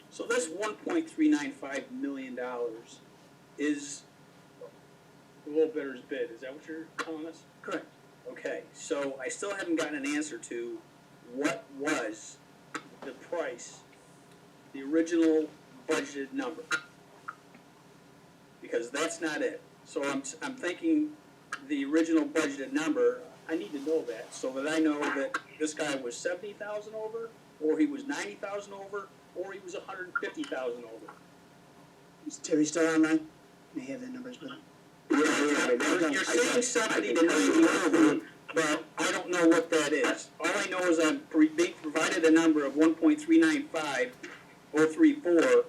So this $1.395 million is the low bidder's bid, is that what you're telling us? Correct. Okay, so I still haven't gotten an answer to what was the price, the original budgeted number. Because that's not it. So I'm thinking the original budgeted number, I need to know that, so that I know that this guy was 70,000 over, or he was 90,000 over, or he was 150,000 over. Is Terry still online? May have the numbers with him. You're saying 70 to 90 over, but I don't know what that is. All I know is I'm being provided a number of 1.395034,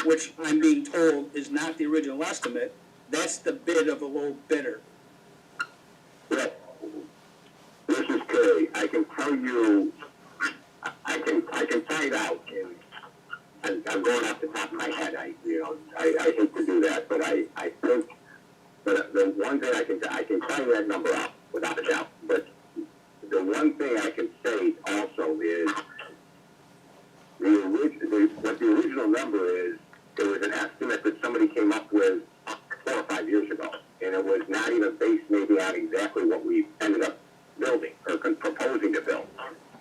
which I'm being told is not the original estimate. That's the bid of the low bidder. Yes. This is Terry. I can tell you, I can find out, and I'm going off the top of my head. I hate to do that, but I think, but the one thing I can tell you that number out without a doubt. But the one thing I can say also is what the original number is. It was an estimate that somebody came up with 4 or 5 years ago, and it was not even based maybe on exactly what we ended up building or proposing to build.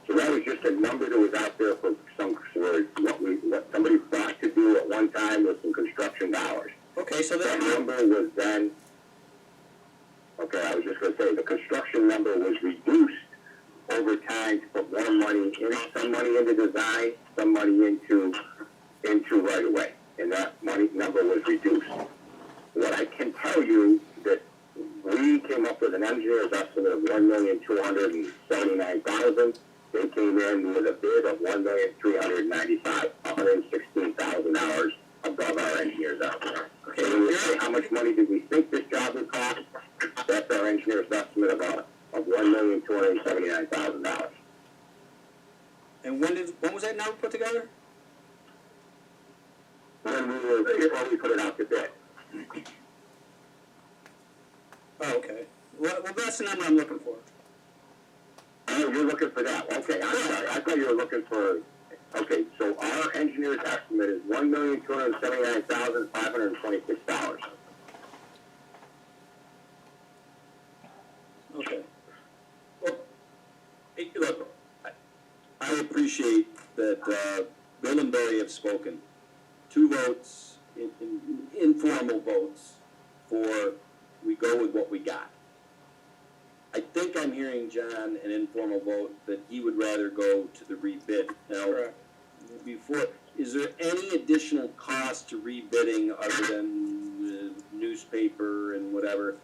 So that was just a number that was out there for what somebody thought to do at one time with some construction dollars. Okay, so That number was then, okay, I was just going to say, the construction number was reduced over time to put more money in, some money into design, some money into right away. And that money number was reduced. What I can tell you that we came up with an engineer's estimate of $1,279,000. They came in with a bid of $1,395,000, $116,000 above our engineer's estimate. Okay, when we say how much money did we think this job would cost, that's our engineer's estimate of $1,279,000. And when was that number put together? Before we put it out to bid. Oh, okay. Well, that's the number I'm looking for. Oh, you're looking for that. Okay, I'm sorry. I thought you were looking for, okay, so our engineer's estimate is $1,279,526. Okay. Well, hey, look, I appreciate that Bill and Barry have spoken. 2 votes, informal votes, for we go with what we got. I think I'm hearing, John, an informal vote that he would rather go to the rebid. Now, before, is there any additional cost to rebidding other than the newspaper and whatever,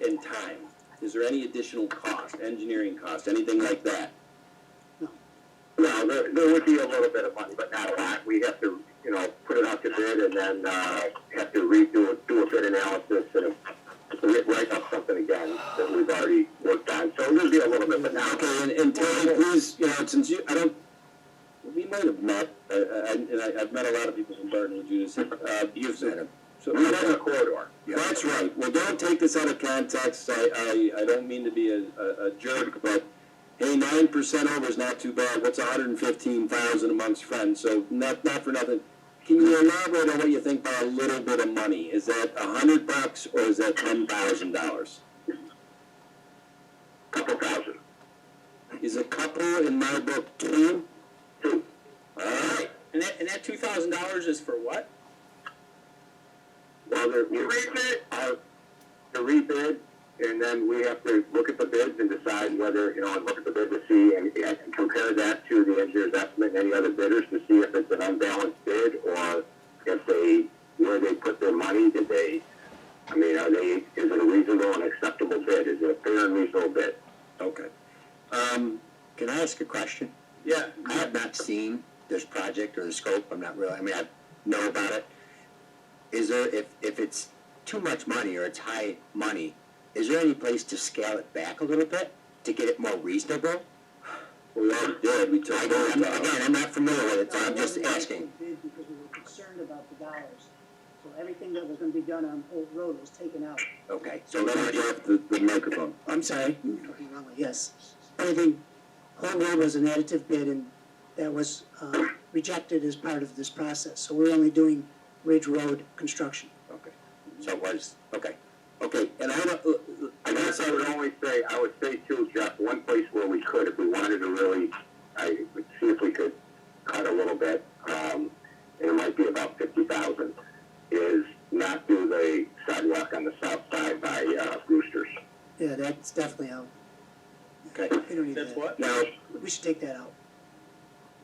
and time? Is there any additional cost, engineering cost, anything like that? Well, there would be a little bit of money, but not a lot. We have to, put it out to bid and then have to do a bid analysis and write up something again that we've already worked on. So there'll be a little bit, but not. Okay, and Terry, please, since we might have met, and I've met a lot of people from Barton and Judas. You've met him. So We have a corridor. Yeah. That's right. Well, don't take this out of context. I don't mean to be a jerk, but hey, 9% over is not too bad. What's 115,000 amongst friends? So not for nothing. Can you elaborate on what you think by a little bit of money? Is that $100 or is that $10,000? Couple thousand. Is a couple in my book 2? 2. All right. And that $2,000 is for what? Well, the rebid, and then we have to look at the bids and decide whether, and look at the bid to see and compare that to the engineer's estimate and any other bidders to see if it's an unbalanced bid or if where they put their money, is it a reasonable and acceptable bid? Is it a fair and reasonable bid? Okay. Can I ask a question? Yeah. I have not seen this project or the scope. I know about it. Is there, if it's too much money or it's high money, is there any place to scale it back a little bit? to get it more reasonable? We already did, we took. Again, I'm not familiar with it, so I'm It just wasn't a asking. bid because we were concerned about the dollars. So everything that was gonna be done on Old Road was taken out. Okay, So so let me get the microphone. I'm sorry, yes. Everything, Old Road was an additive bid and that was, rejected as part of this process. So we're only doing Ridge Road construction. okay, so it was, okay. Okay, and I guess I would say too, Jeff, one place where we could, if we wanted to really, I would see if we could cut a little bit, and it might be about 50,000, is not do the sidewalk on the south side by, Roosters. Yeah, that's definitely out. Okay. We don't need That's that. what? Now, We should take that out.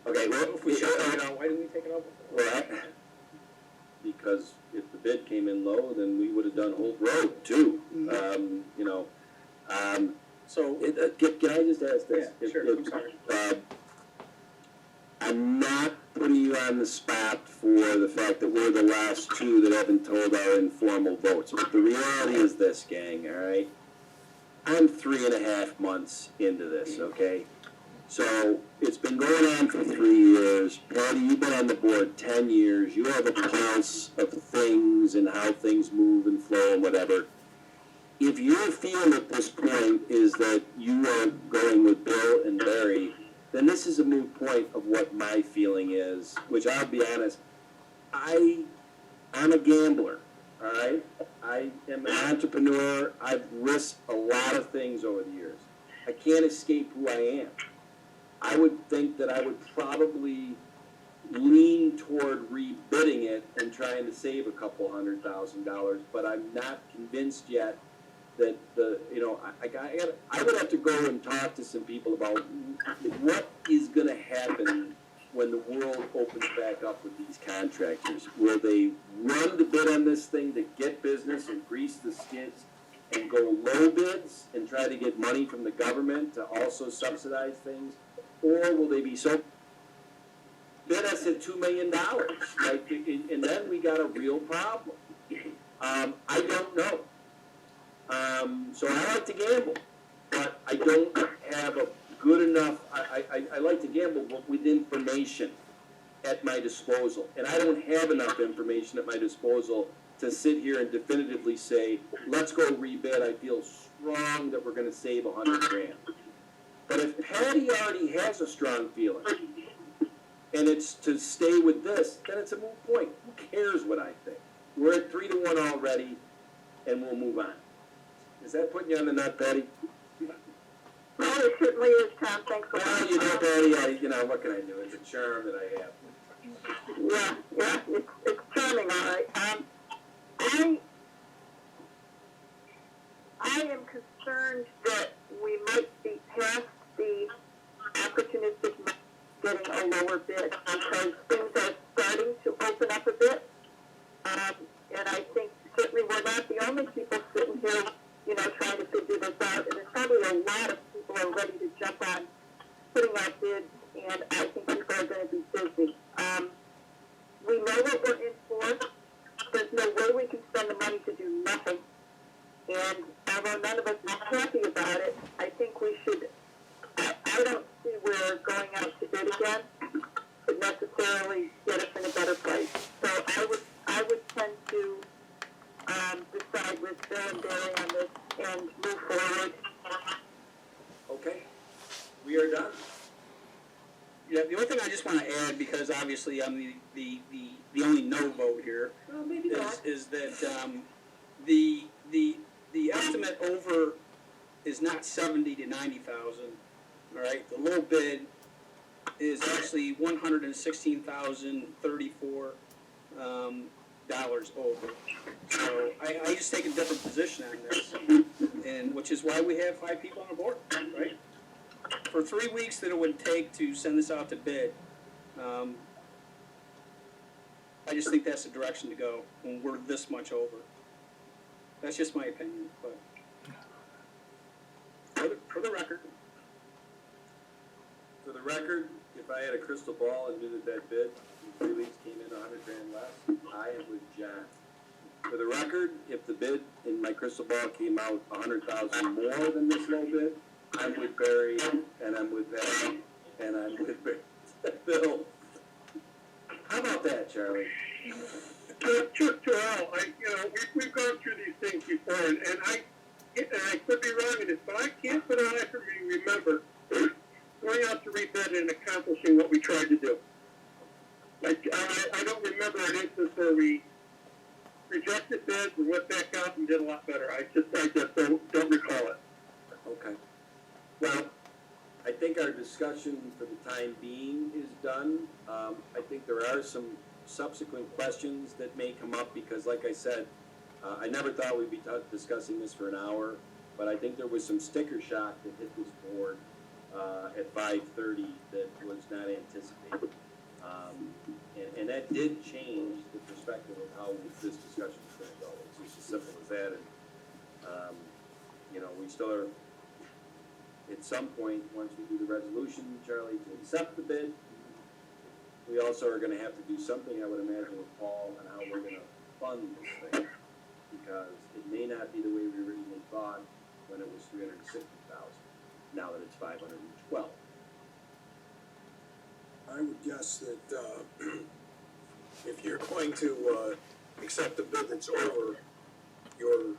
okay, well, If we shut it out, why didn't we take it out before? well, because if the bid came in low, then we would have done Holt Road too. Mhm. You know, So, can I just ask this? yeah, If- sure, if, I'm sorry. I'm not putting you on the spot for the fact that we're the last two that haven't told our informal votes, but the reality is this, gang, all right? I'm 3.5 months into this, okay? So it's been going on for 3 years. Patty, you've been on the board 10 years. You have a pulse of things and how things move and flow and whatever. If your feeling at this point is that you are going with Bill and Barry, then this is a moot point of what my feeling is, which I'll be honest, I'm a gambler, all right? I am an entrepreneur. I've risked a lot of things over the years. I can't escape who I am. I would think that I would probably lean toward rebidding it and trying to save a couple $100,000, but I'm not convinced yet that I would have to go and talk to some people about what is gonna happen when the world opens back up with these contractors. Will they run the bid on this thing to get business and grease the skids and go low bids and try to get money from the government to also subsidize things? Or will they be so bid us at $2 million, like, and then we got a real problem. I don't know. So I like to gamble, but I don't have a good enough, I like to gamble, but with information at my disposal. And I don't have enough information at my disposal to sit here and definitively say, let's go rebid. I feel strong that we're gonna save $100,000. But if Patty already has a strong feeling, and it's to stay with this, then it's a moot point. Who cares what I think? We're at 3-1 already, and we'll move on. Is that putting you on the nut, Patty? Well, it certainly is, Tom, thanks a lot. Well, you know, Patty, what can I do? It's a charm that I have. Yeah, it's charming, all right. I am concerned that we might be past the opportunistic getting a lower bid because things are starting to open up a bit. And I think certainly we're not the only people sitting here, trying to figure this out. And there's probably a lot of people are ready to jump on putting out bids, and I think people are going to be busy. We know what we're in for. There's no way we can spend the money to do nothing. And although none of us are happy about it, I think we should, I don't see where going out to bid again would necessarily get us in a better place. So I would tend to decide with Bill and Barry on this and move forward. Okay, we are done. Yeah, the only thing I just want to add, because obviously I'm the only no vote here, Well, maybe not. is that the estimate over is not 70 to 90,000. All right, the low bid is actually $116,034 dollars over. So I just take a different position on this, and which is why we have 5 people on the board, right? For 3 weeks that it would take to send this out to bid, I just think that's the direction to go when we're this much over. That's just my opinion, but for the record. For the record, if I had a crystal ball and knew that bid in 3 weeks came in $100,000 less, I am with John. For the record, if the bid in my crystal ball came out $100,000 more than this low bid, I'm with Barry, and I'm with Patty, and I'm with Bill. How about that, Charlie? Just to all, we've gone through these things before, and I could be wrong in this, but I can't for the life of me remember going out to rebid and accomplishing what we tried to do. Like, I don't remember an instance where we rejected bids and went back out and did a lot better. I just don't recall it. Okay. Well, I think our discussion for the time being is done. I think there are some subsequent questions that may come up because, like I said, I never thought we'd be discussing this for an hour, but I think there was some sticker shock that hit this board at 5:30 that was not anticipated. And that did change the perspective of how this discussion is going to go. It's just as simple as that. And, we still are, at some point, once we do the resolution, Charlie, to accept the bid, we also are going to have to do something, I would imagine, with Paul on how we're going to fund this thing. Because it may not be the way we originally thought when it was $360,000, now that it's $512,000. I would guess that, if you're going to, accept a bid that's over your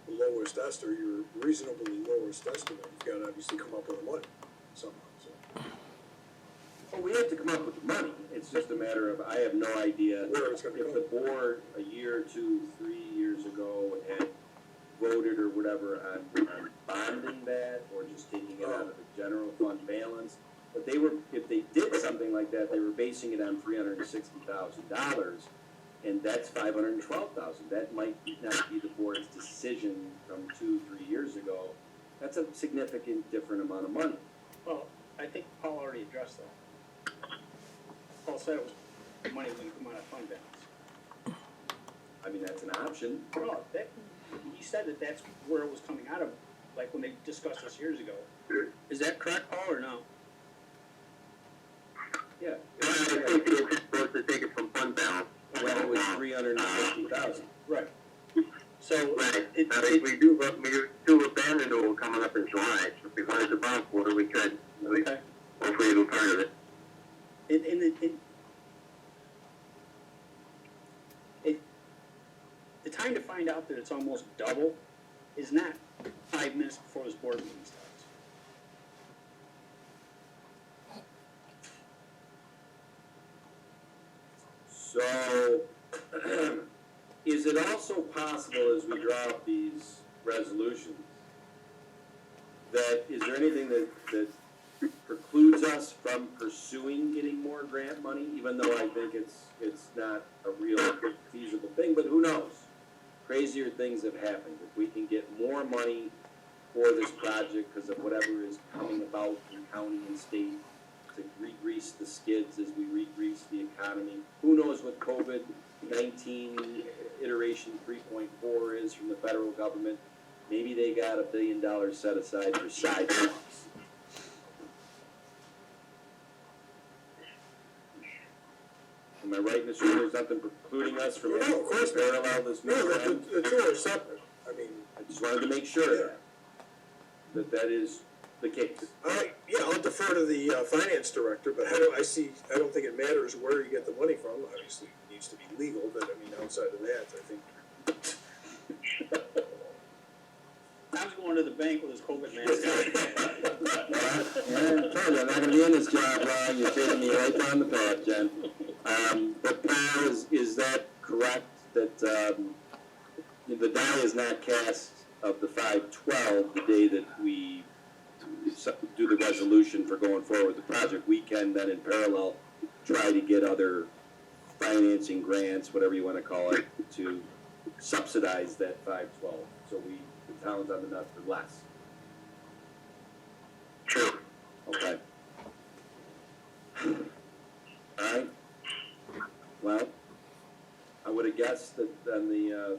lowest estimate, your reasonably lowest estimate, you've got to obviously come up with the money somehow, so. Well, we have to come up with the money. It's just a matter of, I have no idea Where it's gonna if go. the board a year, 2, 3 years ago had voted or whatever on bonding that or just taking it out of the general fund balance. But if they did something like that, they were basing it on $360,000, and that's $512,000. That might not be the board's decision from 2, 3 years ago. That's a significant different amount of money. Well, I think Paul already addressed that. Paul said it was, the money was gonna come out of fund balance. I mean, that's an option. No, he said that that's where it was coming out of, like when they discussed this years ago. Is that correct, Paul, or no? Yeah. I think they were supposed to take it from fund balance. When it was 360,000. Right. So, Right. it, I mean, we do abandon it coming up in July. So if we wanted to bond for it, we could. Okay. Hopefully it'll part of it. The time to find out that it's almost double is not 5 minutes before this board meeting starts. So, is it also possible as we draw up these resolutions, is there anything that precludes us from pursuing getting more grant money, even though I think it's not a real feasible thing, but who knows? Crazier things have happened. If we can get more money for this project because of whatever is coming about in county and state to re-grease the skids as we re-grease the economy. Who knows what COVID-19 iteration 3.4 is from the federal government? Maybe they got $1 billion set aside for sidewalks. Am I right, Mr. There's nothing precluding us from No, of course not. parallel this new No, plan? the two are separate. I mean, I just wanted to make sure that is the case. I'll defer to the finance director, but I don't think it matters where you get the money from. Obviously, it needs to be legal, but I mean, outside of that, I think. I was going to the bank with his COVID mask. I'm not gonna be in this job long, you're taking me right down the path, Jen. But Paul, is that correct, that, the die is not cast of the 512 the day that we do the resolution for going forward with the project? We can then in parallel try to get other financing grants, whatever you wanna call it, to subsidize that 512, so the town's on the nut for less. True. Okay. Alright. Well, I would have guessed that on the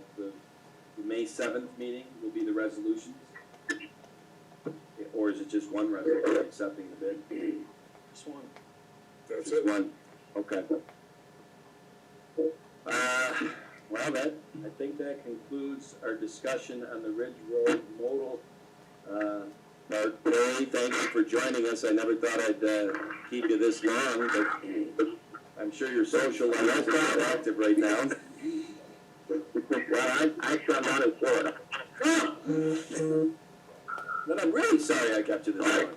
May 7th meeting will be the resolutions? Or is it just one resolution accepting the bid? Just one. That's Just it. one, okay. Well, I think that concludes our discussion on the Ridge Road modal Barry, thank you for joining us. I never thought I'd keep you this long, but I'm sure your social life is not active right now. Well, actually, I'm down in Florida. Then I'm really sorry I kept you this long.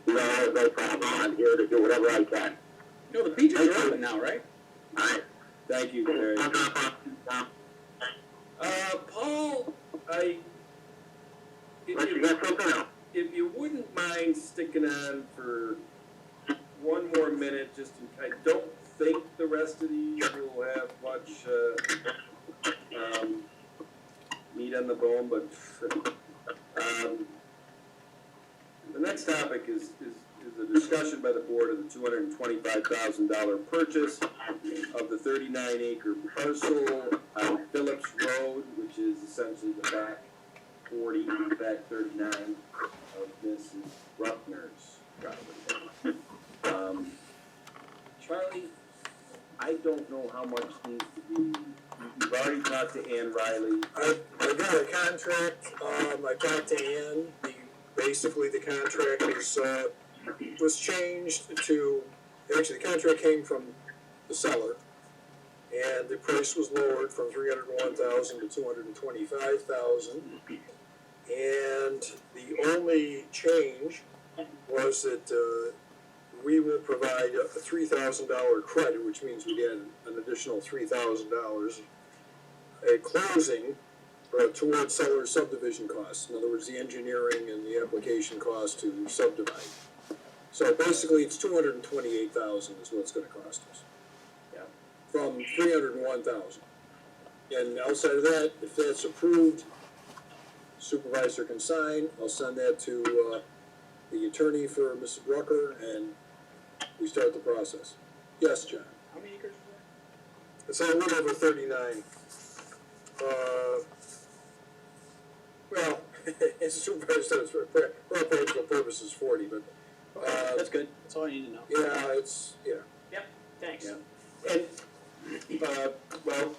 No problem. I'm here to do whatever I can. You know, the beaches are open now, right? All right. Thank you, Barry. I'll drop off. Paul, Unless you got something else. if you wouldn't mind sticking on for one more minute, I don't think the rest of these will have much meat on the bone, but the next topic is a discussion by the board of the $225,000 purchase of the 39-acre parcel on Phillips Road, which is essentially the back 39 of Mrs. Bruckner's property. Charlie, I don't know how much needs to be, you've already talked to Ann Riley. I got a contract, I talked to Ann, basically the contract was changed to, actually the contract came from the seller, and the price was lowered from $301,000 to $225,000. And the only change was that we will provide a $3,000 credit, which means we get an additional $3,000 at closing towards seller's subdivision costs. In other words, the engineering and the application cost to subdivide. So basically, it's $228,000 is what it's going to cost us. Yeah. From $301,000. And outside of that, if that's approved, supervisor can sign. I'll send that to the attorney for Mrs. Brucker, and we start the process. Yes, John? How many acres is It's a little over 39. Well, it's a supervisor says for practical purposes 40, but that? That's good. That's all I need to know. yeah. Yep, thanks. Yeah. And, well,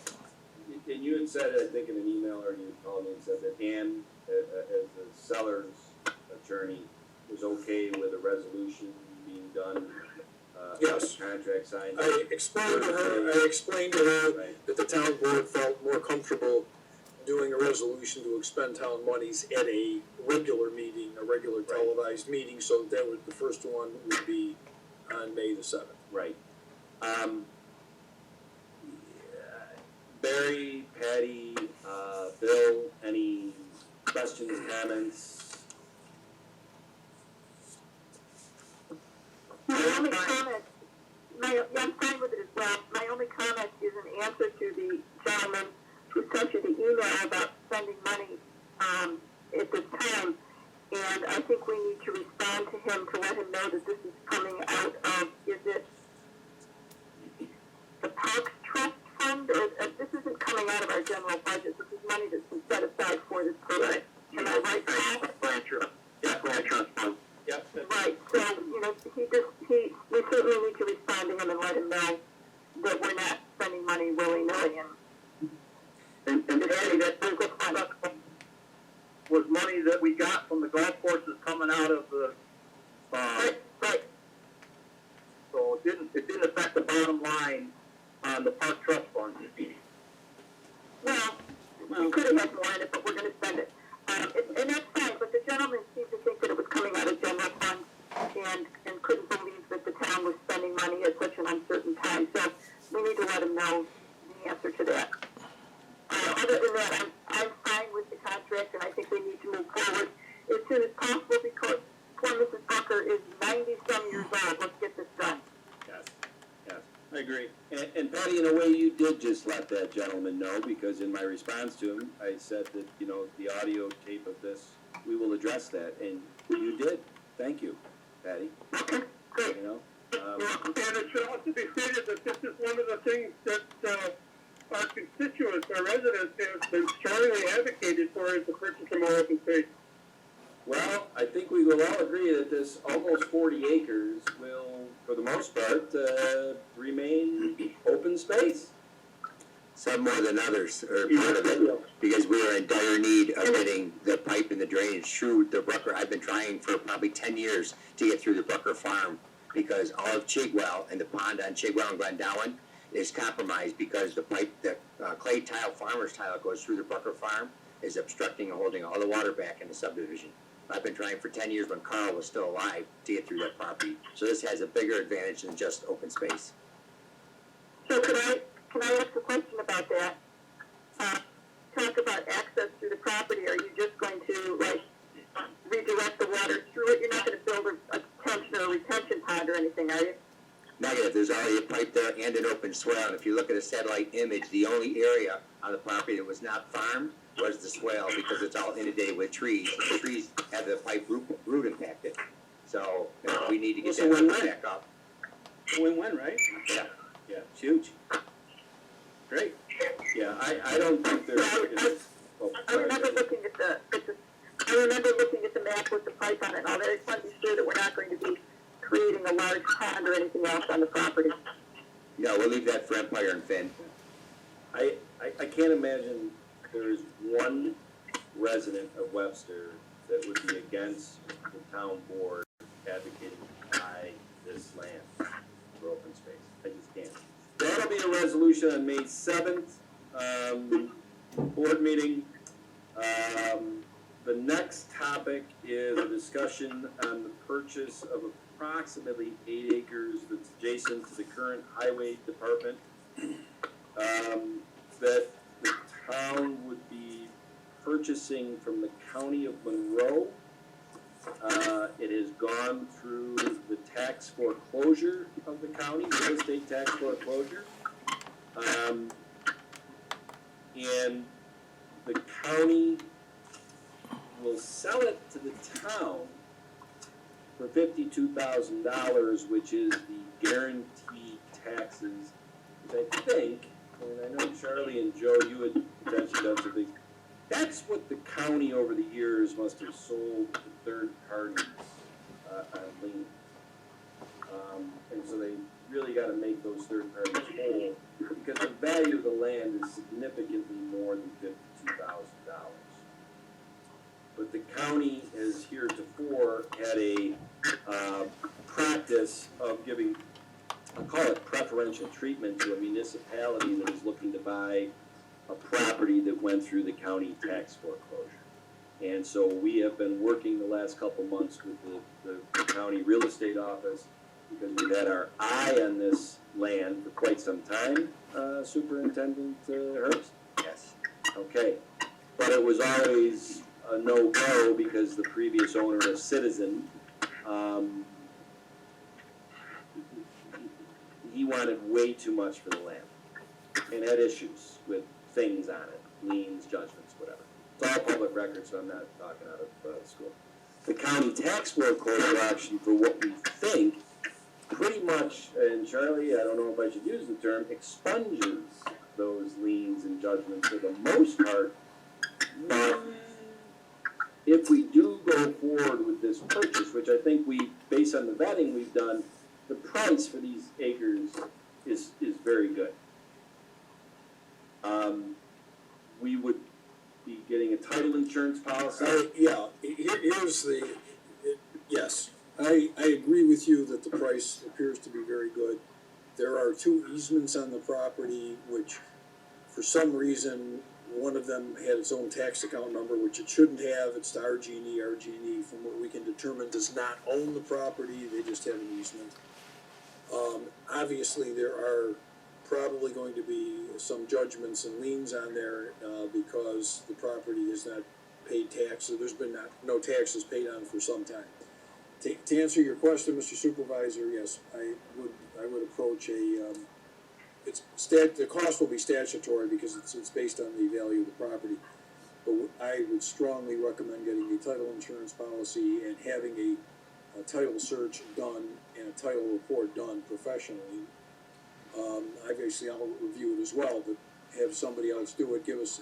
and you had said, I think in an email, or you called me and said that Ann, as the seller's attorney, was okay with a resolution being done. Yes. Contract signed. I explained to her Right. that the town board felt more comfortable doing a resolution to expend town monies at a regular meeting, a regular televised meeting, so that would, the first one would be on May the 7th. Right. Barry, Patty, Bill, any questions, comments? My only comment, I'm fine with it as well. My only comment is an answer to the gentleman who sent you the email about spending money at this time. And I think we need to respond to him to let him know that this is coming out of, is it the Parks Trust Fund? Or, this isn't coming out of our general budget. This is money that's been set aside for this purpose. Am I right, Paul? Land trust fund. Yep. Right, so, we certainly need to respond to him and let him know that we're not spending money willy-nilly And Patty, that was money that we got from the golf courses coming out of the, Right. so it didn't affect the bottom line on the park trust fund. Well, we could have had more in it, but we're gonna spend it. And that's fine, but the gentleman seemed to think that it was coming out of general fund and couldn't believe that the town was spending money at such an uncertain time. So we need to let him know the answer to that. Other than that, I'm fine with the contract, and I think we need to move forward as soon as possible because poor Mrs. Bucker is 90-some years old. Let's get this done. Yes, yes. I agree. And Patty, in a way, you did just let that gentleman know, because in my response to him, I said that, the audio tape of this, we will address that, and you did. Thank you, Patty. Okay, great. And it should also be stated that this is one of the things that our constituents, our residents, have been strongly advocated for is the purchase of more open space. Well, I think we will all agree that this almost 40 acres will, for the most part, remain open space. Some more than others are part of it, because we are in dire need of getting the pipe and the drainage through the Brucker. I've been trying for probably 10 years to get through the Brucker farm, because all of Chigwell and the pond on Chigwell and Glendowen is compromised because the pipe, the clay tile, farmer's tile that goes through the Brucker farm is obstructing and holding all the water back in the subdivision. I've been trying for 10 years when Carl was still alive to get through that property. So this has a bigger advantage than just open space. So can I ask a question about that? Talk about access through the property. Are you just going to, like, redirect the water through it? You're not going to build a detention or a retention pond or anything, are you? Negative, there's already a pipe there and an open swale, and if you look at a satellite image, the only area on the property that was not farmed was the swale, because it's all inundated with trees, and the trees have the pipe root impacted. So, we need to get that root back up. Win-win, right? Yeah. Yeah, it's huge. Great. Yeah, I don't think there's, oh, I sorry, remember Debbie. looking at the map with the pipe on it and all that. I just want to be sure that we're not going to be creating a large pond or anything else on the property. No, we'll leave that for Empire and Finn. I can't imagine there's one resident of Webster that would be against the town board advocating to buy this land for open space. I just can't. That'll be a resolution on May 7th, board meeting. The next topic is a discussion on the purchase of approximately 8 acres that's adjacent to the current highway department. That the town would be purchasing from the county of Monroe. It has gone through the tax foreclosure of the county, real estate tax foreclosure. And the county will sell it to the town for $52,000, which is the guaranteed taxes, which I think, and I know Charlie and Joe, you had potentially done something. That's what the county over the years must have sold to third parties on lien. And so they really got to make those third parties whole, because the value of the land is significantly more than $52,000. But the county has heretofore had a practice of giving, I'll call it preferential treatment to a municipality that is looking to buy a property that went through the county tax foreclosure. And so we have been working the last couple months with the county real estate office, because we've had our eye on this land for quite some time, Superintendent Herbst? Yes. Okay, but it was always a no-go because the previous owner, a citizen, he wanted way too much for the land and had issues with things on it, liens, judgments, whatever. It's all public record, so I'm not talking out of school. The county tax foreclosure auction, for what we think, pretty much, and Charlie, I don't know if I should use the term, expunges those liens and judgments for the most part. But if we do go forward with this purchase, which I think we, based on the vetting we've done, the price for these acres is very good. We would be getting a title insurance policy. Yes, I agree with you that the price appears to be very good. There are 2 easements on the property, which, for some reason, one of them had its own tax account number, which it shouldn't have. It's to RG&E. RG&E, from what we can determine, does not own the property. They just have an easement. Obviously, there are probably going to be some judgments and liens on there because the property has not paid taxes. There's been no taxes paid on for some time. To answer your question, Mr. Supervisor, yes, I would approach the cost will be statutory because it's based on the value of the property. But I would strongly recommend getting a title insurance policy and having a title search done and a title report done professionally. Obviously, I'll review it as well, but have somebody else do it, give us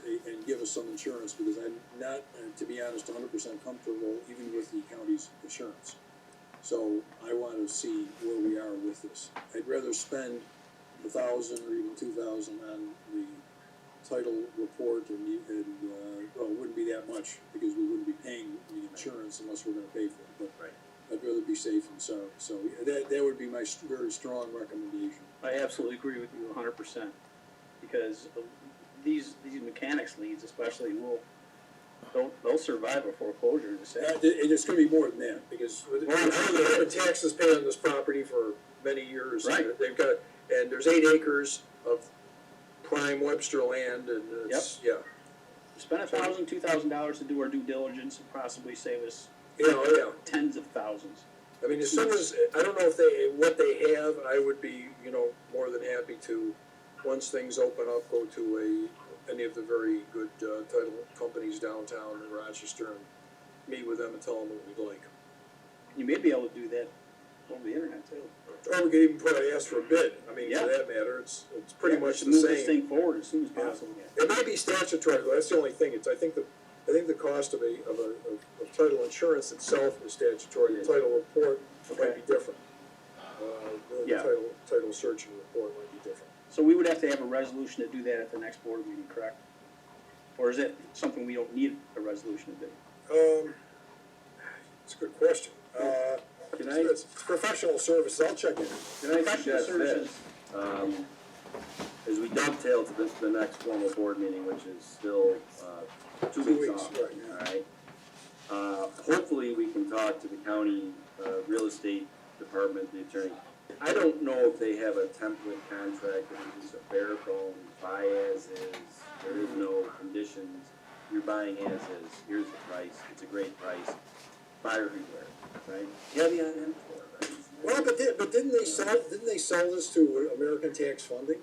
some insurance, because I'm not, to be honest, 100% comfortable even with the county's insurance. So I want to see where we are with this. I'd rather spend $1,000 or even $2,000 on the title report well, it wouldn't be that much because we wouldn't be paying the insurance unless we're gonna pay for it, but Right. I'd rather be safe than sorry. So that would be my very strong recommendation. I absolutely agree with you 100%, because these mechanics leads especially they'll survive a foreclosure in a second. And it's gonna be more than that, because they've been taxes paid on this property for many years. Right. They've got, and there's 8 acres of prime Webster land, and it's, yeah. Spend $1,000, $2,000 to do our due diligence and possibly save us Yeah, oh, yeah. tens of thousands. I mean, as soon as, I don't know what they have, I would be, more than happy to, once things open up, go to any of the very good title companies downtown in Rochester and meet with them and tell them what we'd like. You may be able to do that over the internet too. Or we could even probably ask for a bid. I mean, Yeah. for that matter, it's pretty much the Move this same. thing forward as soon as Yeah. possible. It may be statutory, though, that's the only thing, I think the cost of title insurance itself is statutory, the title report might be different. The Yeah. title search and report might be different. So we would have to have a resolution to do that at the next board meeting, correct? Or is it something we don't need a resolution to do? It's a good question. Can I- It's professional services, I'll check it. Can I Professional suggest services. this? As we dovetail to the next formal board meeting, which is still, 2 2 weeks weeks, off, right, yeah. all right? Hopefully, we can talk to the county, real estate department, the attorney. I don't know if they have a template contract that is just a bare bones, buy as is, there is no conditions, you're buying as is, here's the price, it's a great price, buyer beware, right? Caveat emptor, right? Well, but didn't they sell this to American Tax Funding?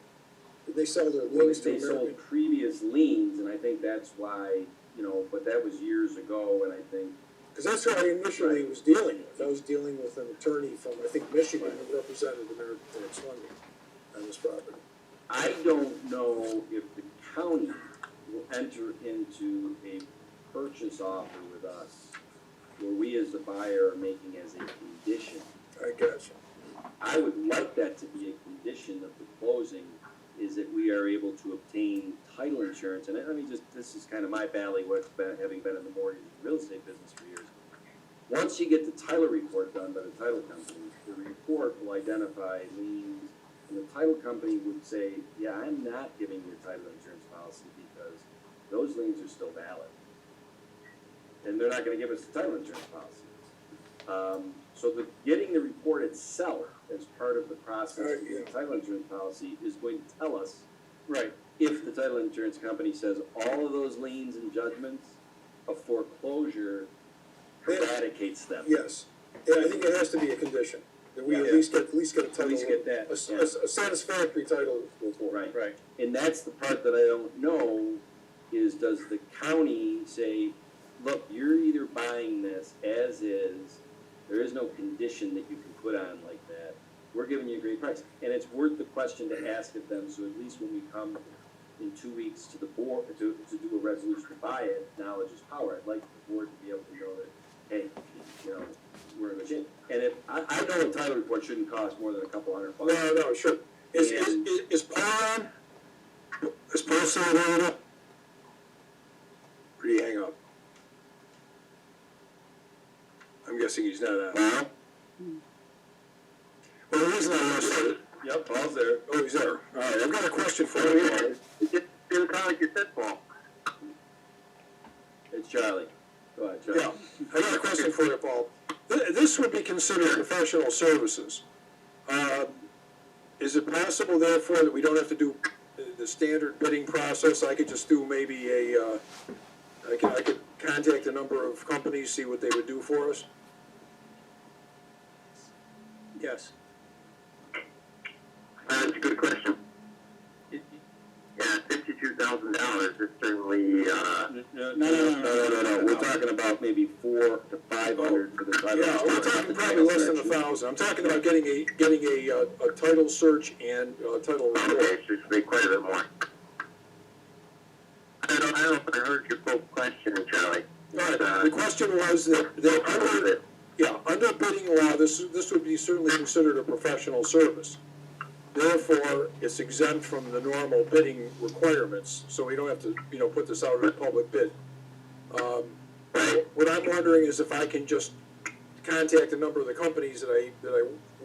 Did they sell their liens to They sold American? previous liens, and I think that's why, but that was years ago, and I think, Because that's what I initially was dealing with. I was dealing with an attorney from, I think, Michigan, who represented American Tax Funding on this property. I don't know if the county will enter into a purchase offer with us, where we as the buyer are making as a condition. I got you. I would like that to be a condition of the closing, is that we are able to obtain title insurance, and this is kind of my valley, having been in the mortgage and real estate business for years. Once you get the title report done by the title company, the report will identify liens, and the title company would say, yeah, I'm not giving you a title insurance policy because those liens are still valid. And they're not gonna give us the title insurance policy. So getting the report itself as part of the process of the title insurance policy is going to tell us Right. if the title insurance company says all of those liens and judgments, a foreclosure eradicates them. Yes. Yeah, I think it has to be a condition, that we at least get a title. At least get that, A satisfactory title report. Right. Right. And that's the part that I don't know, is does the county say, look, you're either buying this as is, there is no condition that you can put on like that, we're giving you a great price. And it's worth the question to ask of them, so at least when we come in 2 weeks to the board, to do a resolution to buy it, knowledge is power. I'd like the board to be able to know that, hey, we're in the shape. And I know a title report shouldn't cost more than a couple $100. No, sure. Is Paul on? Is Paul still available? Or did he hang up? I'm guessing he's not on. Well, the reason I asked that. Yep, Paul's there. Oh, he's there. All right, I've got a question for you, Paul. It didn't sound like you said, Paul. It's Charlie. Go ahead, Charlie. Yeah, I got a question for you, Paul. This would be considered professional services. Is it possible, therefore, that we don't have to do the standard bidding process? I could just do maybe I could contact a number of companies, see what they would do for us? Yes. That's a good question. Yeah, $52,000 is certainly, No. We're talking about maybe 400 to 500 for the title. Yeah, we're talking probably less than 1,000. I'm talking about getting a title search and title report. okay, so it's be quite a bit more. I don't know if I heard your full question, Charlie. All right, the question was that under bidding law, this would be certainly considered a professional service. Therefore, it's exempt from the normal bidding requirements, so we don't have to, put this out in a public bid. What I'm wondering is if I can just contact a number of the companies that I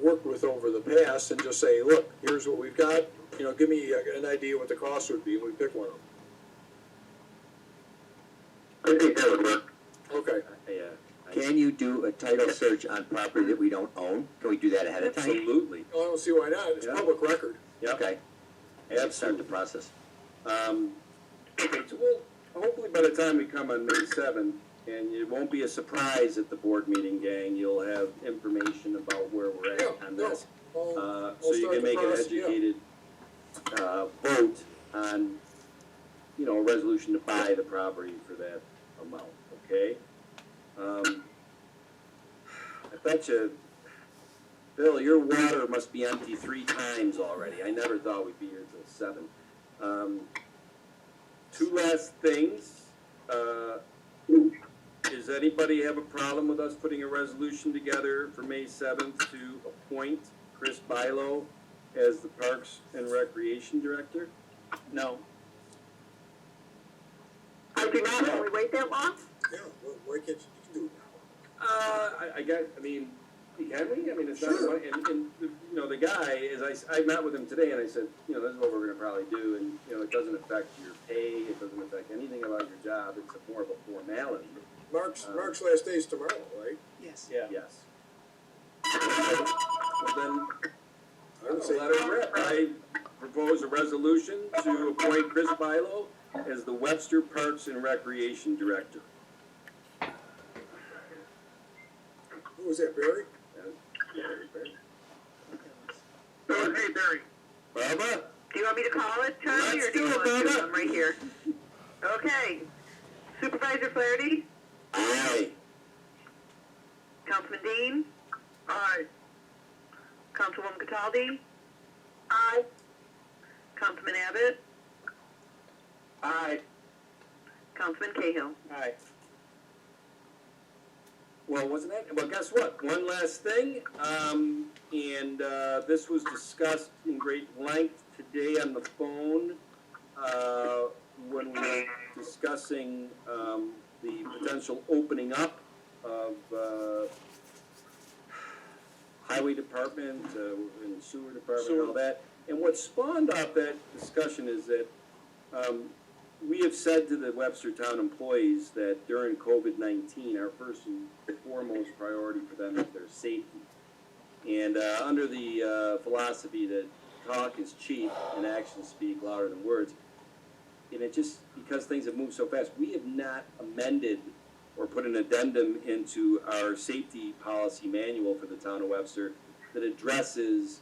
worked with over the past and just say, look, here's what we've got, give me an idea what the cost would be, and we pick one of them. I think that would work. Okay. Can you do a title search on property that we don't own? Can we do that ahead of time? Absolutely. Well, I don't see why not, it's Yeah. public record. Yep. Okay. Yeah, start the process. Okay, so we'll, hopefully by the time we come on May 7th, and it won't be a surprise at the board meeting, gang, you'll have information about where we're at Yeah, on no, this. I'll So you start can the make an process, yeah. educated, vote on, a resolution to buy the property for that amount, okay? I bet you, Bill, your water must be empty 3 times already. I never thought we'd be here till 7. 2 last things. Does anybody have a problem with us putting a resolution together for May 7th to appoint Chris Bilo as the Parks and Recreation Director? No. I do not, can we wait that long? Yeah, well, why can't you do it now? I guess, can we? I mean, it's not, Sure. and, the guy, I met with him today and I said, this is what we're gonna probably do, and, it doesn't affect your pay, it doesn't affect anything about your job, it's more of a formality. Mark's last day is tomorrow, right? Yes. Yeah. Yes. Well, then, I would say, let it rip. I propose a resolution to appoint Chris Bilo as the Webster Parks and Recreation Director. who was that, Barry? Hey, Barry. Bubba? Do you want me to call it, Charlie, Let's or do you do it, want to? Bubba. I'm right here. Okay. Supervisor Flaherty? Aye. Councilman Dean? Aye. Councilwoman Cataldi? Aye. Councilman Abbott? Aye. Councilman Cahill? Aye. Well, wasn't that? Well, guess what? One last thing, this was discussed in great length today on the phone, when we were discussing, the potential opening up of, highway department, and sewer department and all that. And what spawned off that discussion is that, we have said to the Webster Town employees that during COVID-19, our first and foremost priority for them is their safety. And under the philosophy that talk is cheap and actions speak louder than words, and it just, because things have moved so fast, we have not amended or put an addendum into our safety policy manual for the town of Webster that addresses,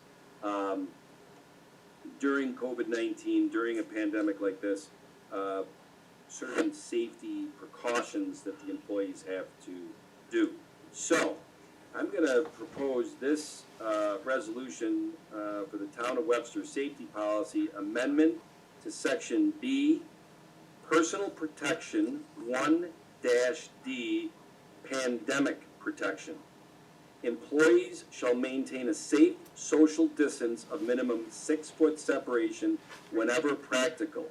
during COVID-19, during a pandemic like this, certain safety precautions that the employees have to do. So, I'm gonna propose this, resolution, for the town of Webster Safety Policy Amendment to Section B, Personal Protection 1-D, Pandemic Protection. Employees shall maintain a safe social distance of minimum 6-foot separation whenever practical.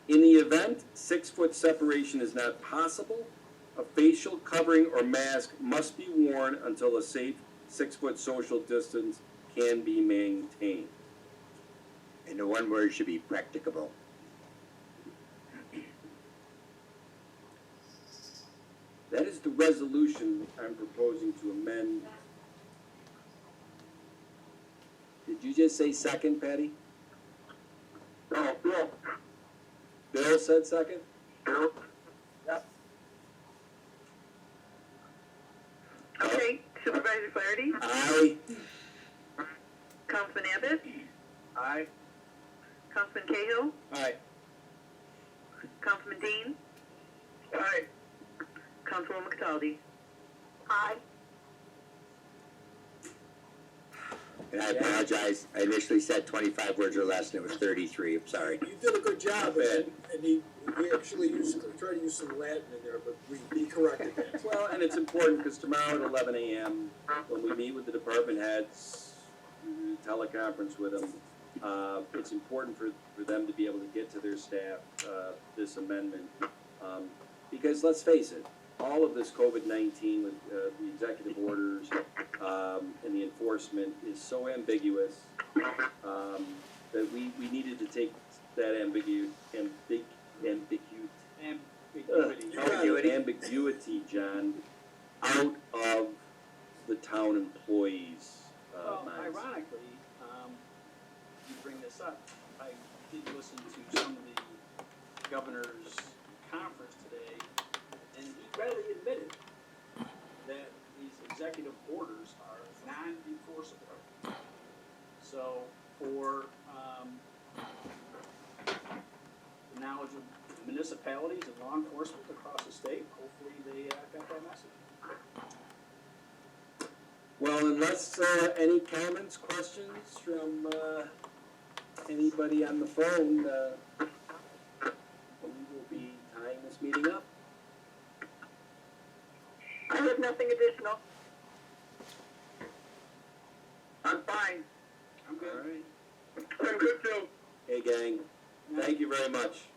In the event 6-foot separation is not possible, a facial covering or mask must be worn until a safe 6-foot social distance can be maintained. And the one word should be practicable. That is the resolution I'm proposing to amend. Did you just say second, Patty? No, Bill, Bill said second? Bill, Okay. Supervisor Flaherty? Aye. Councilman Abbott? Aye. Councilman Cahill? Aye. Councilman Dean? aye. Councilwoman Cataldi? Aye. And I apologize, I initially said 25 words or less, and it was 33, I'm sorry. You did a good job, and he actually tried to use some Latin in there, but he corrected that. Well, and it's important because tomorrow at 11 a.m., when we meet with the department heads, teleconference with them, it's important for them to be able to get to their staff, this amendment. Because let's face it, all of this COVID-19 with, the executive orders, and the enforcement is so ambiguous, that we needed to take that ambiguity, John, out of the town employees' Well, minds. ironically, you bring this up, I did listen to some of the governor's conference today, and he readily admitted that these executive orders are non-enforceable. So, for, the knowledge of municipalities and law enforcement across the state, hopefully they, got that message. Well, unless, any comments, questions from, anybody on the phone, we will be tying this meeting up. I have nothing additional. I'm fine. I'm good. All right. I'm good too. Hey, gang, thank you very much.